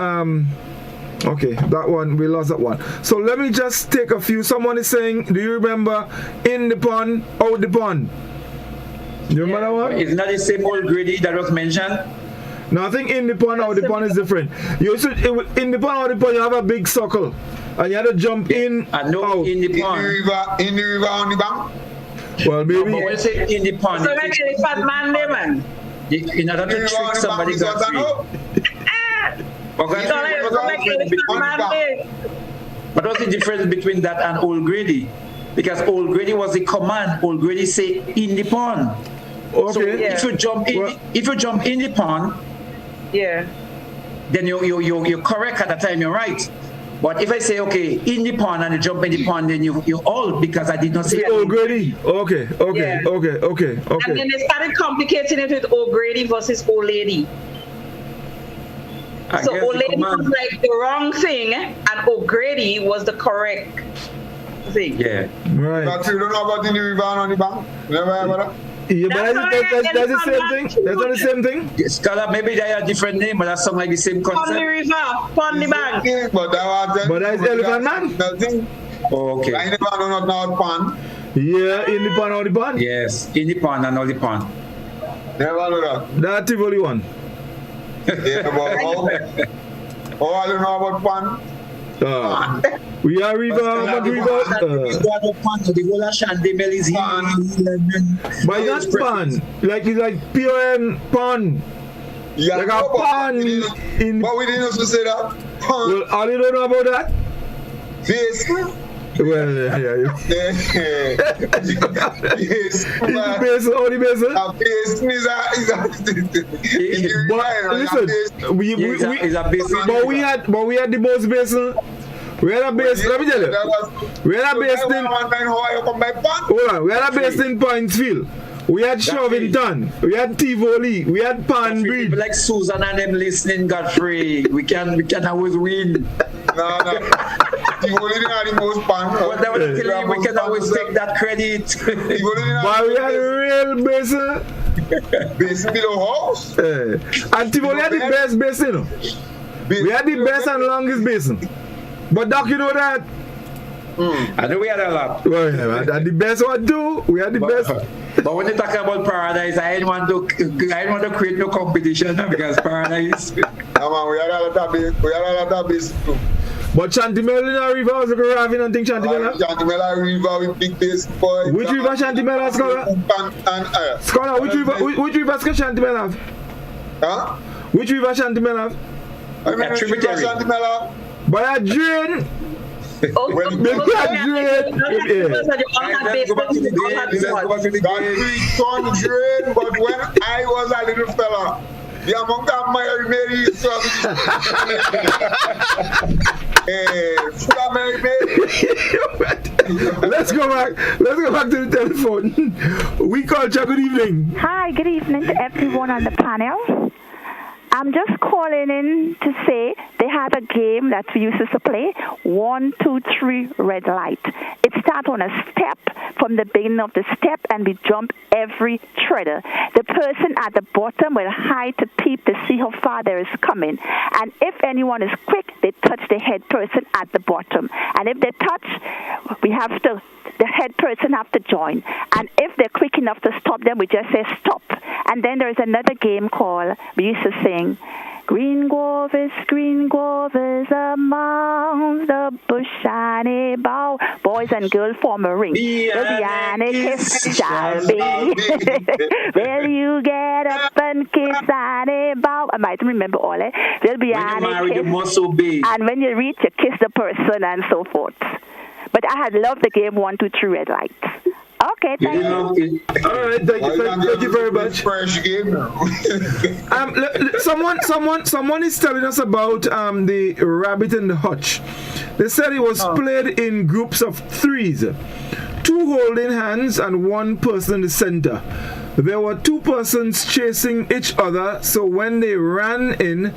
Okay, that one, we lost that one. So let me just take a few. Someone is saying, do you remember in the pond, out the pond? You remember that one? Isn't that the same old Grady that was mentioned? No, I think in the pond, out the pond is different. You should, in the pond, out the pond, you have a big circle. And you have to jump in. I know out. In the pond. In the river on the bank? Well, maybe. No, but when you say in the pond, so like a fat man there, man. In order to trick somebody, But what's the difference between that and Old Grady? Because Old Grady was the command. Old Grady say in the pond. Okay. So if you jump in, the pond, yeah, then you're correct at the time. You're right. But if I say okay in the pond and you jump in the pond, then you're old because I did not say Old Grady. Okay. Yeah. Okay. And then they started complicating it with Old Grady versus Old Lady. So Old Lady was like the wrong thing, and O'Grady was the correct thing. Yeah. Right. But you don't know about in the river on the bank? Never heard about that? Yeah, but that's the same thing. That's not the same thing. Scholar, maybe they are different name, but that sound like the same concept. Pond the river, pond the bank. But that's Elephant Man. Oh, okay. I never know nothing about pond. Yeah, in the pond or the pond? Yes, in the pond and all the pond. Never know that. That's the only one. Yeah, but oh, I don't know about pond. We are river, but river. But that's pond. Like it's like PON pond. Yeah, like a pond in. But we didn't also say that. Well, all you don't know about that? Yes. Well, yeah. Yes, Only basin. Listen, we had the most basin. We had a basin. Let me tell you. We had a basin. Hold on. We had a basin in Pointsfield. We had Shovington, we had Tivoli, we had Panbridge. People like Susan and them listening, Godfrey. We can always win. No. Tivoli didn't have the most pan. Whatever we can always take that credit. But we had a real basin. Basin below house. And Tivoli had the best basin. We had the best and longest basin. But Doc, you know that? I know we had a lot. Well, and the best one too. We had the best. But when you talk about Paradise, I didn't want to create no competition because Paradise. No man, we had a lot of bass too. But Chantimela River was going to have anything Chantimela? Chantimela River with big bass boy. Which river Chantimela, Scholar? Scholar, which river Chantimela have? Huh? Which river Chantimela have? I mean, tributary. Chantimela. But I drain. When they can't drain. Drain, but when I was a little fella, the amount of Mary used to Let's go back to the telephone. We call you. Good evening. Hi, good evening to everyone on the panel. I'm just calling in to say they had a game that we used to play, 1, 2, 3, red light. It starts on a step from the beginning of the step, and we jump every treader. The person at the bottom will hide to peep to see how far there is coming. And if anyone is quick, they touch the head person at the bottom. And if they touch, the head person have to join. And if they're quick enough to stop them, we just say stop. And then there's another game called, we used to sing, green guavas among the bush and a bough. Boys and girls form a ring. And a kiss shall be. Will you get up and kiss and a bow? I might remember all it. There'll be an a kiss. And when you reach, you kiss the person and so forth. But I had loved the game 1, 2, 3 red lights. Okay, thank you. All right, thank you very much. Someone is telling us about the rabbit and the hutch. They said it was played in groups of 3s, 2 holding hands and 1 person in the center. There were 2 persons chasing each other, so when they ran in,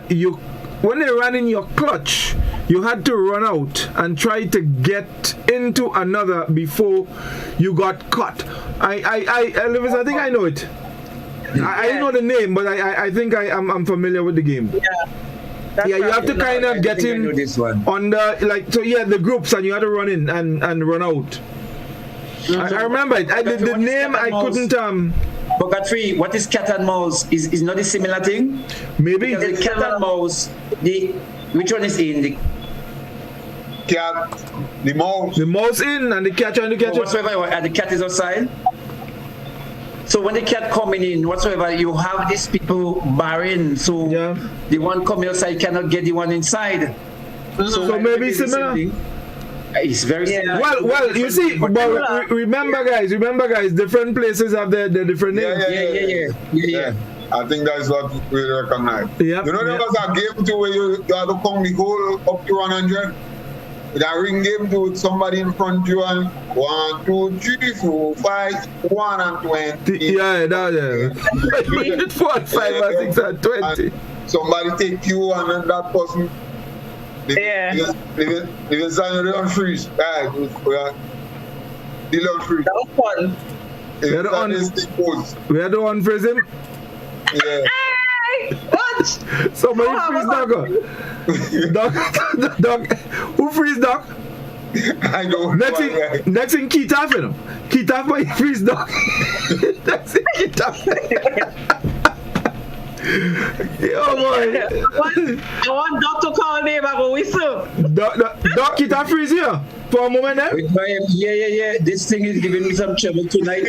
your clutch, you had to run out and try to get into another before you got caught. I think I know it. I don't know the name, but I think I'm familiar with the game. Yeah, you have to kind of get in on the groups, and you had to run in and run out. I remember it. The name I couldn't. But Godfrey, what is cat and mouse? Is not a similar thing? Maybe. Because the cat and mouse, which one is in? The cat, the mouse. The mouse in and the cat trying to catch it. Whatsoever, and the cat is outside. So when the cat coming in, whatsoever, you have these people barring. So the one coming outside cannot get the one inside. So maybe similar. It's very similar. Well, you see, but remember guys, different places have their different names. Yeah. I think that's what we recognize. Yep. You know, there was a game too where you had to come the whole up to 100. That ring game too with somebody in front of you and 1, 2, 3, 4, 5, 1 and 20. Yeah. 4, 5, 6 and 20. And somebody take you and then that person. They sign you on freeze. Right. The freeze. That was fun. We had to unfreeze him. Yeah. What? Somebody freeze Doc. Doc. Who freeze Doc? I know. Next thing Keith off, you know. Keith off by freeze Doc. Next thing Keith off. Oh boy. I want Doc to call me back when we serve. Doc, Keith off freeze here. For a moment there. Yeah. This thing is giving me some trouble tonight.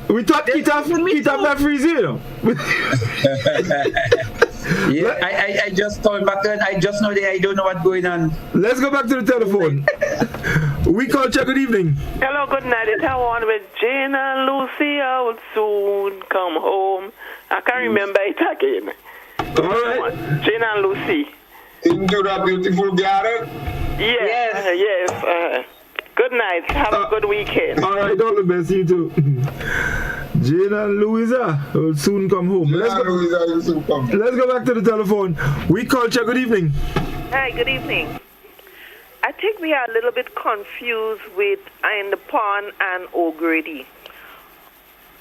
We thought Keith off freeze here, you know. Yeah, I just called back and I just know that I don't know what's going on. Let's go back to the telephone. We call check. Good evening. Hello, good night. It's one with Jane and Lucy. I will soon come home. I can't remember it again. All right. Jane and Lucy. Into that beautiful garden? Yes. Good night. Have a good weekend. All right, all the best. You too. Jane and Louisa will soon come home. Let's go back to the telephone. We call check. Good evening. Hi, good evening. I think we are a little bit confused with In the Pond and O'Grady.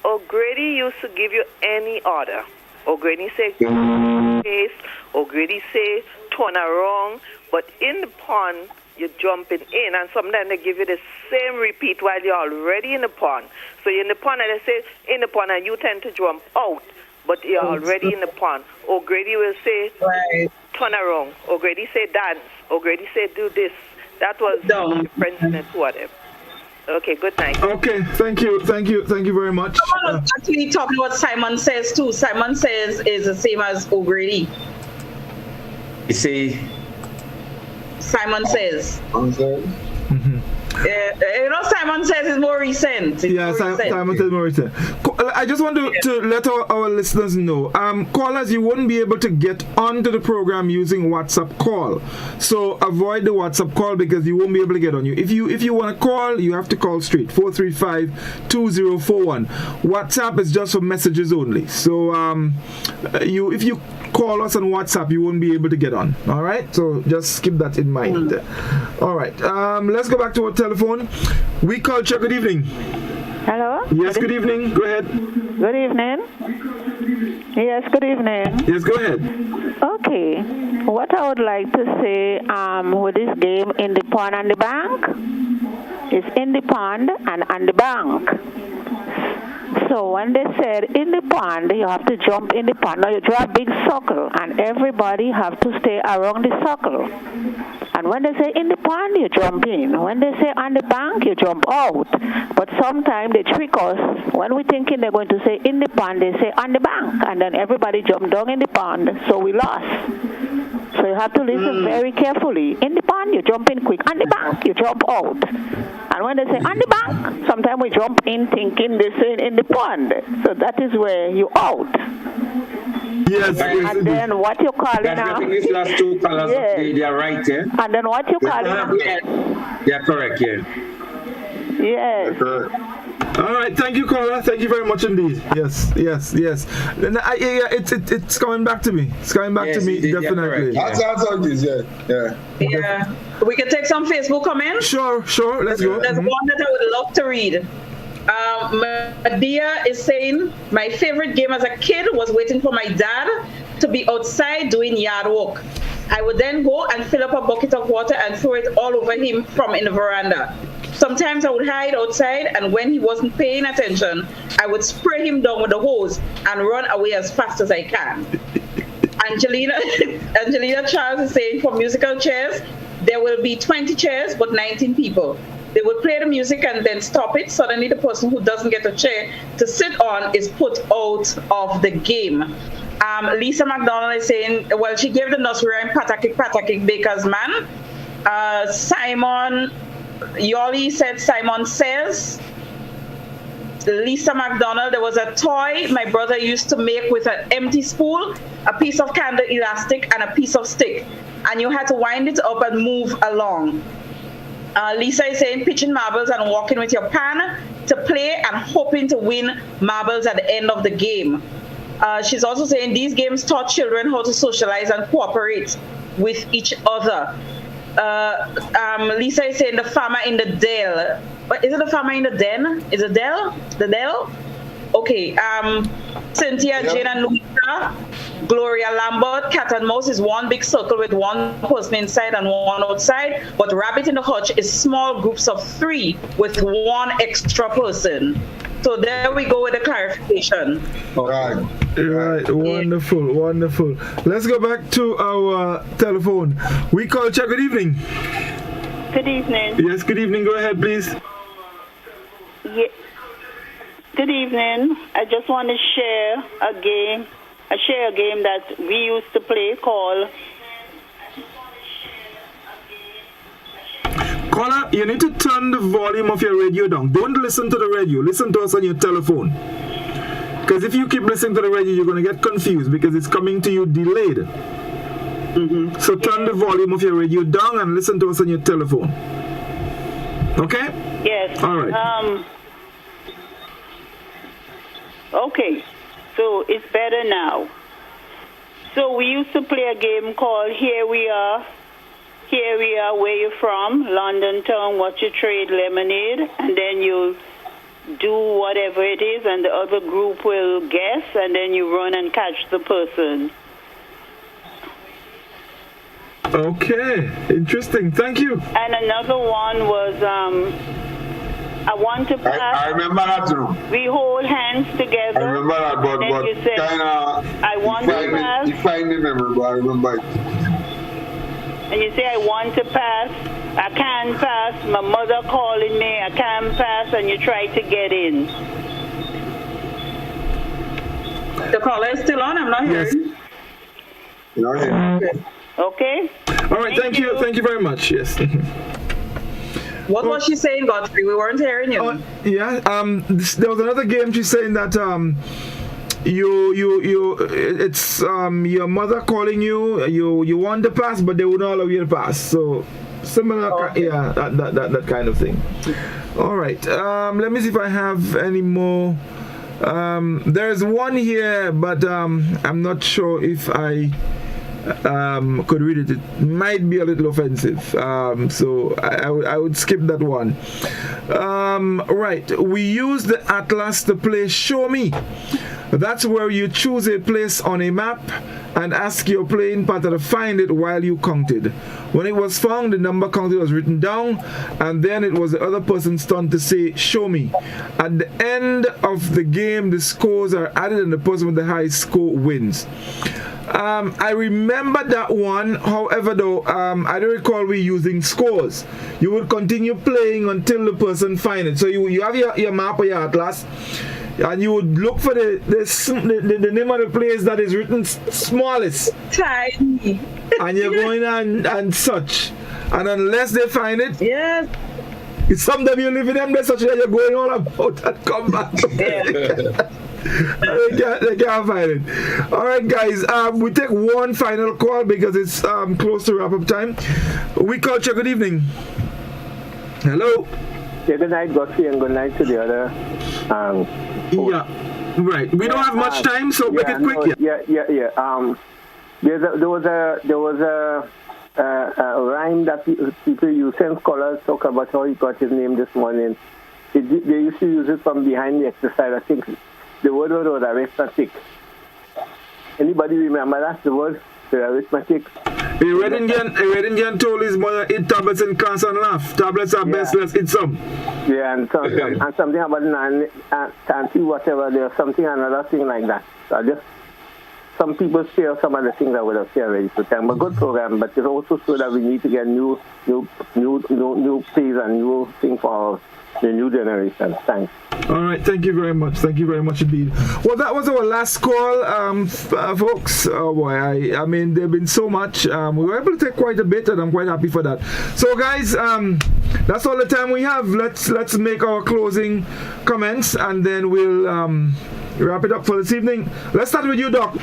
O'Grady used to give you any order. O'Grady say face, O'Grady say turn around, but in the pond you're jumping in, and sometimes they give you the same repeat while you're already in the pond. So you're in the pond and they say in the pond and you tend to jump out, but you're already in the pond. O'Grady will say turn around. O'Grady say dance. O'Grady say do this. That was the difference in the two of them. Okay, good night. Okay, thank you very much. Someone was actually talking about Simon Says too. Simon Says is the same as O'Grady. You see? Simon Says. Simon Says is more recent. Simon Says more recent. I just want to let our listeners know, callers, you won't be able to get onto the program using WhatsApp call. So avoid the WhatsApp call because you won't be able to get on you. If you want to call, you have to call straight 435-2041. WhatsApp is just for messages only. So if you call us on WhatsApp, you won't be able to get on. All right, so just keep that in mind. All right, let's go back to our telephone. We call check. Good evening. Hello. Yes, good evening. Go ahead. Good evening. Yes, good evening. Yes, go ahead. Okay, what I would like to say with this game in the pond and the bank is in the pond and on the bank. So when they said in the pond, you have to jump in the pond. Now you draw a big circle, and everybody have to stay around the circle. And when they say in the pond, you jump in. When they say on the bank, you jump out. But sometimes they trick us. When we're thinking they're going to say in the pond, they say on the bank, and then everybody jump down in the pond. So we lost. So you have to listen very carefully. In the pond, you jump in quick. On the bank, you jump out. And when they say on the bank, sometimes we jump in thinking they say in the pond. So that is where you out. Yes. And then what you call it now? These last two colors, they are right, yeah? And then what you call it now? They are correct, yeah. Yes. All right, thank you, caller. Thank you very much indeed. Yes. It's coming back to me. It's coming back to me, definitely. That's how it is, Yeah. We can take some Facebook comments. Sure. Let's go. There's one that I would love to read. Madia is saying, my favorite game as a kid was waiting for my dad to be outside doing yard work. I would then go and fill up a bucket of water and throw it all over him from in the veranda. Sometimes I would hide outside, and when he wasn't paying attention, I would spray him down with a hose and run away as fast as I can. Angelina Charles is saying, for musical chairs, there will be 20 chairs but 19 people. They will play the music and then stop it. Suddenly the person who doesn't get a chair to sit on is put out of the game. Lisa McDonald is saying, well, she gave the nursery rhyme Patakik Baker's Man. Simon Yoli said Simon Says. Lisa McDonald, there was a toy my brother used to make with an empty spool, a piece of candle elastic, and a piece of stick. And you had to wind it up and move along. Lisa is saying pitching marbles and walking with your pan to play and hoping to win marbles at the end of the game. She's also saying these games taught children how to socialize and cooperate with each other. Lisa is saying the farmer in the dell. Is it the farmer in the den? Is it dell? The dell? Okay. Cynthia, Jane, and Louisa. Gloria Lambert, cat and mouse is one big circle with one person inside and one outside, but rabbit in the hutch is small groups of 3 with one extra person. So there we go with the clarification. Right. Wonderful. Let's go back to our telephone. We call check. Good evening. Good evening. Yes, good evening. Go ahead, please. Yeah. Good evening. I just want to share a game I share a game that we used to play called. Caller, you need to turn the volume of your radio down. Don't listen to the radio. Listen to us on your telephone. Because if you keep listening to the radio, you're going to get confused because it's coming to you delayed. Mm-hmm. So turn the volume of your radio down and listen to us on your telephone. Okay? Yes. All right. Okay. So it's better now. So we used to play a game called Here We Are, where you from, London town, what you trade, lemonade, and then you do whatever it is, and the other group will guess, and then you run and catch the person. Okay, interesting. Thank you. And another one was, I want to pass. I remember that too. We hold hands together. I remember that, but you say, kind of. I want to pass. You find the memory, but I remember it. And you say, I want to pass. I can't pass. My mother calling me. I can't pass. And you try to get in. The caller is still on. I'm not hearing. Yes. Okay. All right. Thank you. Thank you very much. Yes. What was she saying, Godfrey? We weren't hearing you. Yeah. There was another game. She's saying that it's your mother calling you. You want to pass, but they would not allow you to pass. So similar. Okay. Yeah. That kind of thing. All right. Let me see if I have any more. There's one here, but I'm not sure if I could read it. It might be a little offensive, so I would skip that one. Right, we use the atlas to play Show Me. That's where you choose a place on a map and ask your playing partner to find it while you counted. When it was found, the number counted was written down, and then it was the other person's turn to say, show me. At the end of the game, the scores are added and the person with the highest score wins. I remember that one. However, though, I don't recall we using scores. You would continue playing until the person finds it. So you have your map or your atlas, and you would look for the name of the place that is written smallest. Tiny. And you're going and such. And unless they find it, yes. It's sometimes you live in them, they such that you're going all about and come back. Yeah. They can't find it. Alright guys, we take one final call because it's close to wrap up time. We culture, good evening. Hello. Yeah, good night, Godfrey, and good night to the other. Yeah, right. We don't have much time, so make it quick. Yeah. There was a rhyme that people use. Since scholars talk about how he got his name this morning. They used to use it from behind the exercise. I think the word was arithmetic. Anybody remember that? The word, the arithmetic. A red Indian told his mother, eat tablets and can't and laugh. Tablets are best, let's eat some. Yeah, and something about auntie, whatever. There's something, another thing like that. So just some people share some of the things I would have shared already for time. But good program, but it's also so that we need to get new plays and new things for the new generation. Thanks. All right, thank you very much. Thank you very much indeed. Well, that was our last call, folks. Oh boy, I mean, there've been so much. We were able to take quite a bit, and I'm quite happy for that. So, guys, that's all the time we have. Let's make our closing comments, and then we'll wrap it up for this evening. Let's start with you, Doc.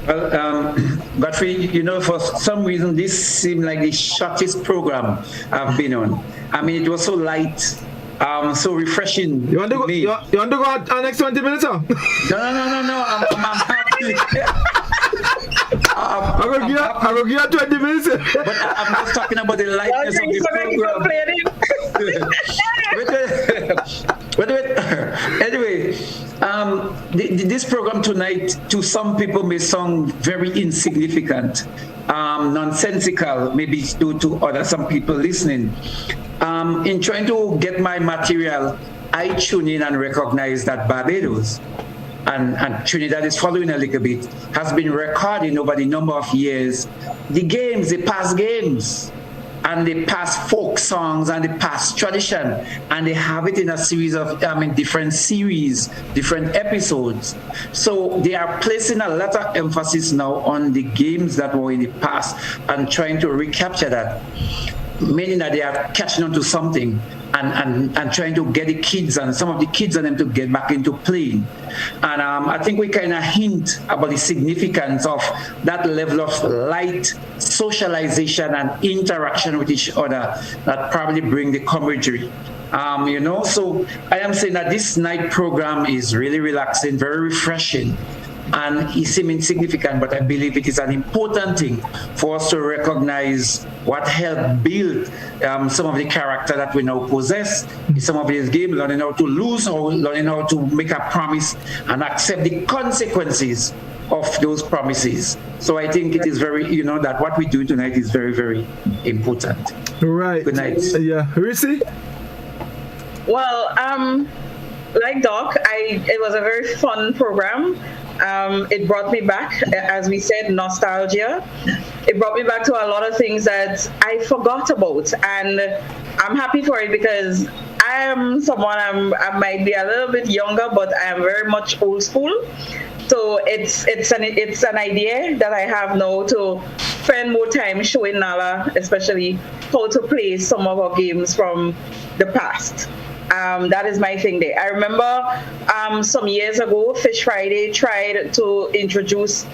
Well, Godfrey, for some reason, this seemed like the shortest program I've been on. I mean, it was so light, so refreshing. You want to go? You want to go out next 20 minutes, huh? No. I'm happy. I'm going to give you 20 minutes. But I'm just talking about the lightness of the program. Wait. Anyway, this program tonight, to some people, may sound very insignificant, nonsensical, maybe to some people listening. In trying to get my material, I tune in and recognize that Barbados and Trinidad is following a little bit, has been recording over the number of years the past games. and they pass folk songs and they pass tradition, and they have it in a series of different series, different episodes. So they are placing a lot of emphasis now on the games that were in the past and trying to recapture that, meaning that they are catching on to something and trying to get the kids and some of the kids and them to get back into playing. And I think we kind of hint about the significance of that level of light socialization and interaction with each other that probably bring the camaraderie. So I am saying that this night program is really relaxing, very refreshing. And it seems insignificant, but I believe it is an important thing for us to recognize what helped build some of the character that we now possess in some of these games, learning how to lose or learning how to make a promise and accept the consequences of those promises. So I think it is very, that what we do tonight is very, very important. Right. Good night. Yeah. Reece? Well, like Doc, it was a very fun program. It brought me back, as we said, nostalgia. It brought me back to a lot of things that I forgot about, and I'm happy for it because I am someone, I might be a little bit younger, but I am very much old school. So it's an idea that I have now to spend more time showing Nala, especially how to play some of our games from the past. That is my thing there. I remember some years ago, Fish Friday tried to introduce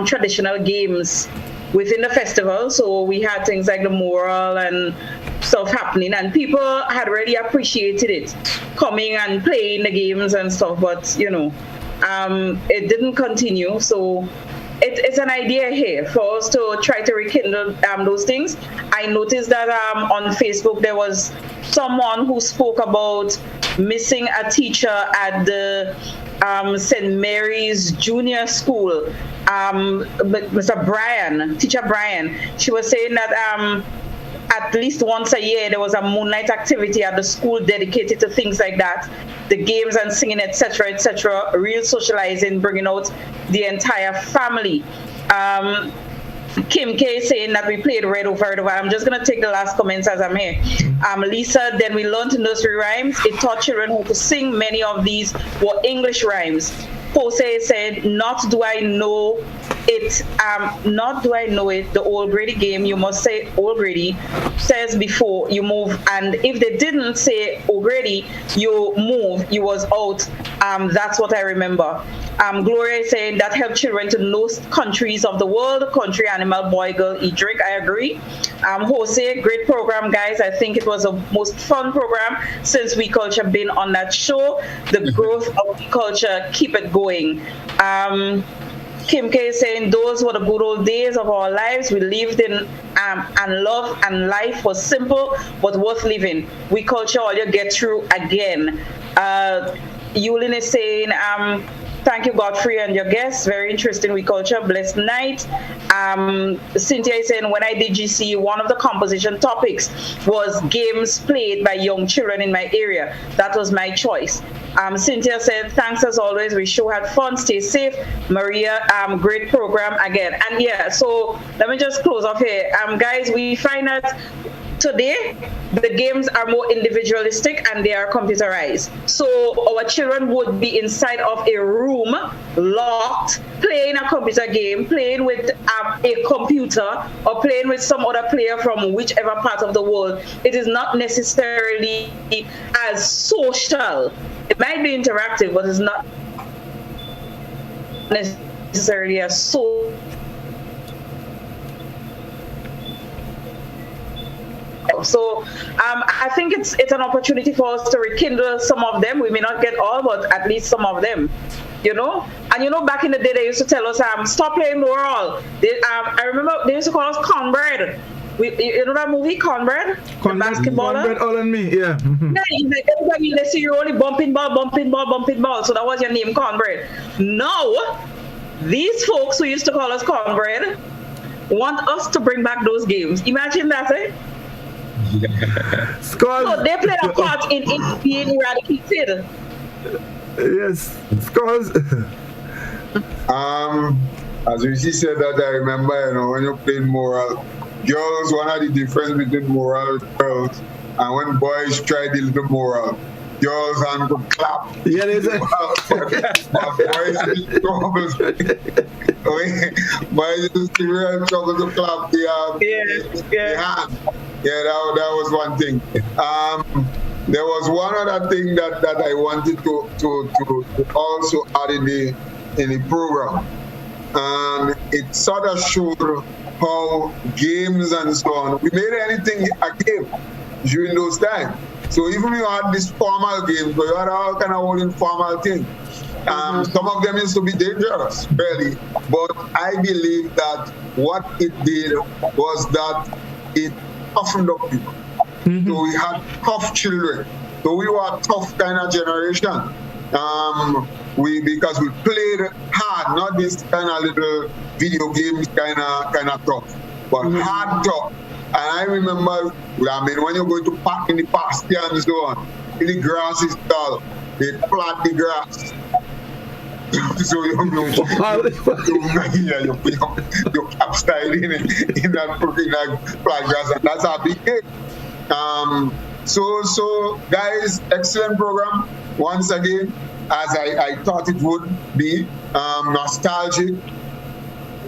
traditional games within the festival. So we had things like the mural and stuff happening, and people had really appreciated it, coming and playing the games and stuff, but it didn't continue. So it's an idea here for us to try to rekindle those things. I noticed that on Facebook there was someone who spoke about missing a teacher at the St. Mary's Junior School, Teacher Brian. She was saying that at least once a year there was a moonlight activity at the school dedicated to things like that, the games and singing, etc., real socializing, bringing out the entire family. Kim K saying that we played Red over. I'm just going to take the last comments as I'm here. Lisa, then we learned nursery rhymes. It taught children how to sing. Many of these were English rhymes. Jose said, not do I know it, the Old Grady game, you must say Old Grady, says before you move, and if they didn't say Old Grady, you move, you was out. That's what I remember. Gloria is saying that helped children to know countries of the world, country, animal, boy, girl, eat, drink. I agree. Jose, great program, guys. I think it was the most fun program since We Culture been on that show. The growth of We Culture, keep it going. Kim K is saying those were the good old days of our lives. We lived in and love, and life was simple but worth living. We Culture, all you get through again. Yulin is saying, thank you, Godfrey, and your guests. Very interesting. We Culture. Blessed night. Cynthia is saying, when I did GC, one of the composition topics was games played by young children in my area. That was my choice. Cynthia said, thanks as always. We sure had fun. Stay safe. Maria, great program again. And yeah, so let me just close off here. Guys, we find that today, the games are more individualistic and they are computerized. So our children would be inside of a room, locked, playing a computer game, playing with a computer, or playing with some other player from whichever part of the world. It is not necessarily as social. It might be interactive, but it's not necessarily as social. So I think it's an opportunity for us to rekindle some of them. We may not get all, but at least some of them, And back in the day, they used to tell us, stop playing moral. I remember they used to call us cornbread. You know that movie, Cornbread? The basketballer? Cornbread, all on me, yeah. Mm-hmm. Yeah, everybody, they see you only bumping ball. So that was your name, Cornbread. No, these folks who used to call us Cornbread want us to bring back those games. Imagine that, eh? So they played a part in it being eradicated. Yes, Scores. As Rishi said that, I remember, when you played moral, girls, one of the difference between moral and girls, and when boys try the little moral, girls and go clap. Yeah, there's a boys in trouble. Boys in real trouble to clap the hand. Yeah, that was one thing. There was one other thing that I wanted to also add in the program, and it sort of showed how games and so on. We made anything a game during those times. So even you had these formal games, but you had all kind of informal things. Some of them used to be dangerous, really. But I believe that what it did was that it toughened up people. So we had tough children. So we were a tough kind of generation. Because we played hard, not this kind of little video games kind of tough, but hard tough. And I remember, when you go to park in the pasture and so on, the grass is tall, they plant the grass. So you capsize in that plant grass, and that's our big game. So guys, excellent program. Once again, as I thought it would be, nostalgic,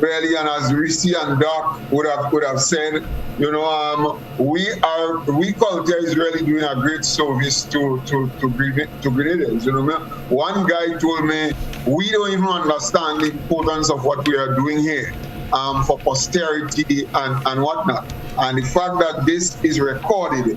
really, and as Reece and Doc would have said, we culture is really doing a great service to Grenadians. One guy told me we don't even understand the importance of what we are doing here for posterity and whatnot. And the fact that this is recorded,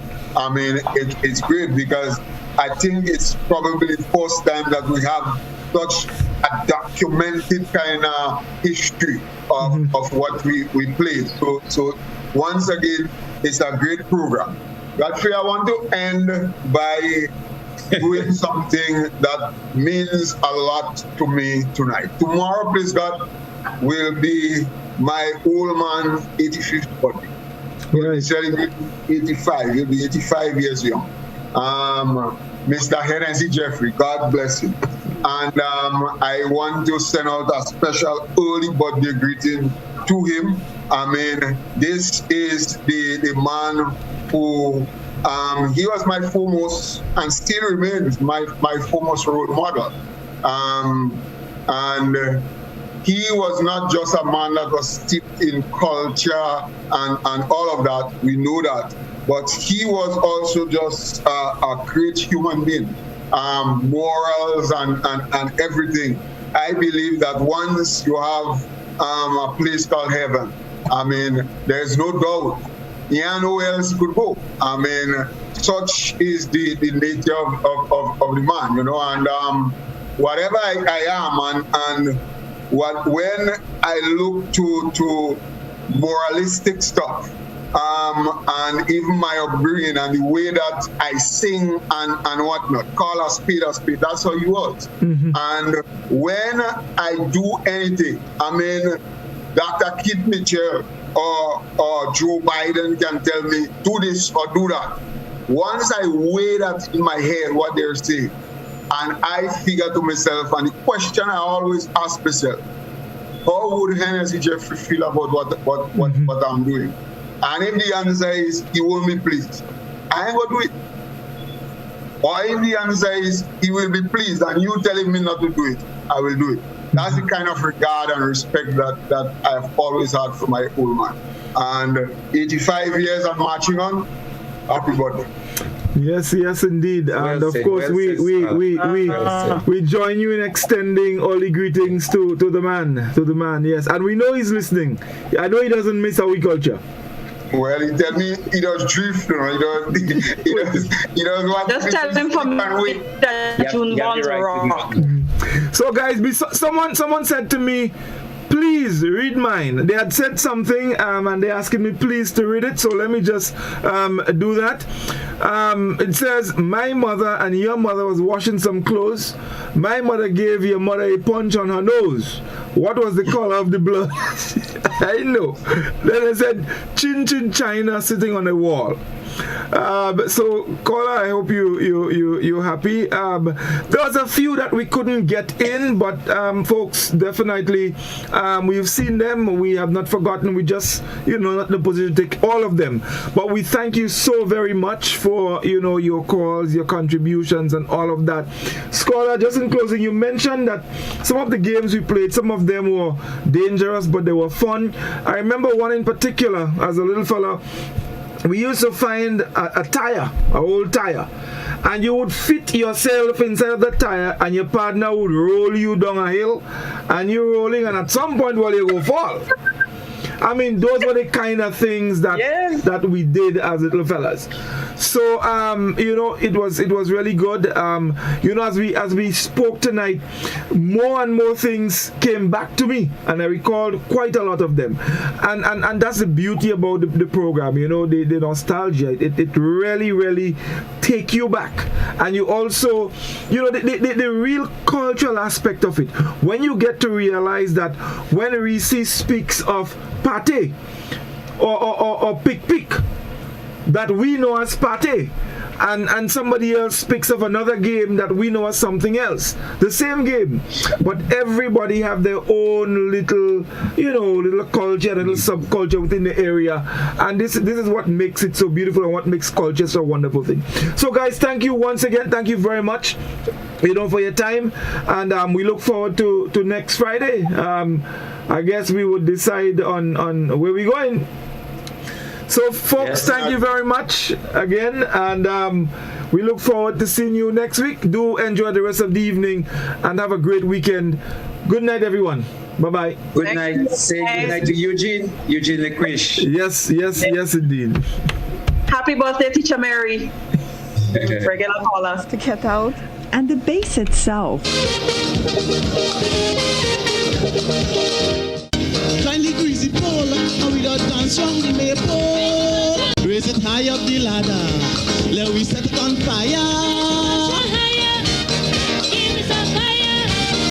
it's great, because I think it's probably the first time that we have such a documented kind of history of what we played. So once again, it's a great program. Godfrey, I want to end by doing something that means a lot to me tonight. Tomorrow, please God, will be my old man 85th birthday. We'll be celebrating 85. He'll be 85 years young. Mr. Finley Jeffrey, God bless him. And I want to send out a special early birthday greeting to him. This is the man who, he was my foremost and still remains my foremost role model. And he was not just a man that was steeped in culture and all of that, we know that, but he was also just a great human being, morals and everything. I believe that once you have a place called heaven, there's no doubt, nowhere else could go. Such is the nature of the man, and whatever I am, and when I look to moralistic stuff, and even my upbringing and the way that I sing and whatnot, call a spade, that's how he was. And when I do anything, Dr. Keith Mitchell or Joe Biden can tell me, do this or do that. Once I weigh that in my head, what they're saying, and I figure to myself, and the question I always ask myself, how would Finley Jeffrey feel about what I'm doing? And if the answer is, he won't be pleased, I ain't going to do it. Or if the answer is, he will be pleased, and you telling me not to do it, I will do it. That's the kind of regard and respect that I've always had for my old man. And 85 years and marching on, happy birthday. Yes, indeed. And of course, we join you in extending all the greetings to the man, yes. And we know he's listening. I know he doesn't miss our culture. Well, he tell me he does drift, he does what. Just tell him for me that June bonds are wrong. So guys, someone said to me, please read mine. They had said something and they asking me please to read it, so let me just do that. It says, my mother and your mother was washing some clothes. My mother gave your mother a punch on her nose. what was the color of the blood? I know. Then I said, Chin Chin China sitting on a wall. So caller, I hope you're happy. There was a few that we couldn't get in, but folks, definitely we've seen them. We have not forgotten. We just not in the position to take all of them. But we thank you so very much for your calls, your contributions, and all of that. Scholar, just in closing, you mentioned that some of the games we played, some of them were dangerous, but they were fun. I remember one in particular as a little fella. We used to find a tire, an old tire, and you would fit yourself inside of the tire, and your partner would roll you down a hill, and you're rolling, and at some point, you go fall. I mean, those were the kind of things that we did as little fellas. So it was really good. As we spoke tonight, more and more things came back to me, and I recalled quite a lot of them. And that's the beauty about the program. The nostalgia. It really take you back, and you also the real cultural aspect of it. When you get to realize that when Reece speaks of pate or pick, that we know as pate, and somebody else speaks of another game that we know as something else, the same game, but everybody have their own little culture, little subculture within the area, and this is what makes it so beautiful and what makes culture so wonderful thing. So guys, thank you once again. Thank you very much for your time, and we look forward to next Friday. I guess we would decide on where we're going. So folks, thank you very much again, and we look forward to seeing you next week. Do enjoy the rest of the evening and have a great weekend. Good night, everyone. Bye-bye. Good night. Say good night to Eugene Lequish. Yes indeed. Happy birthday, Teacher Mary. Regular caller. To get out. And the bass itself. Kindly greasy pole, and we don't dance round the maypole. Raise it high up the ladder, let we set it on fire.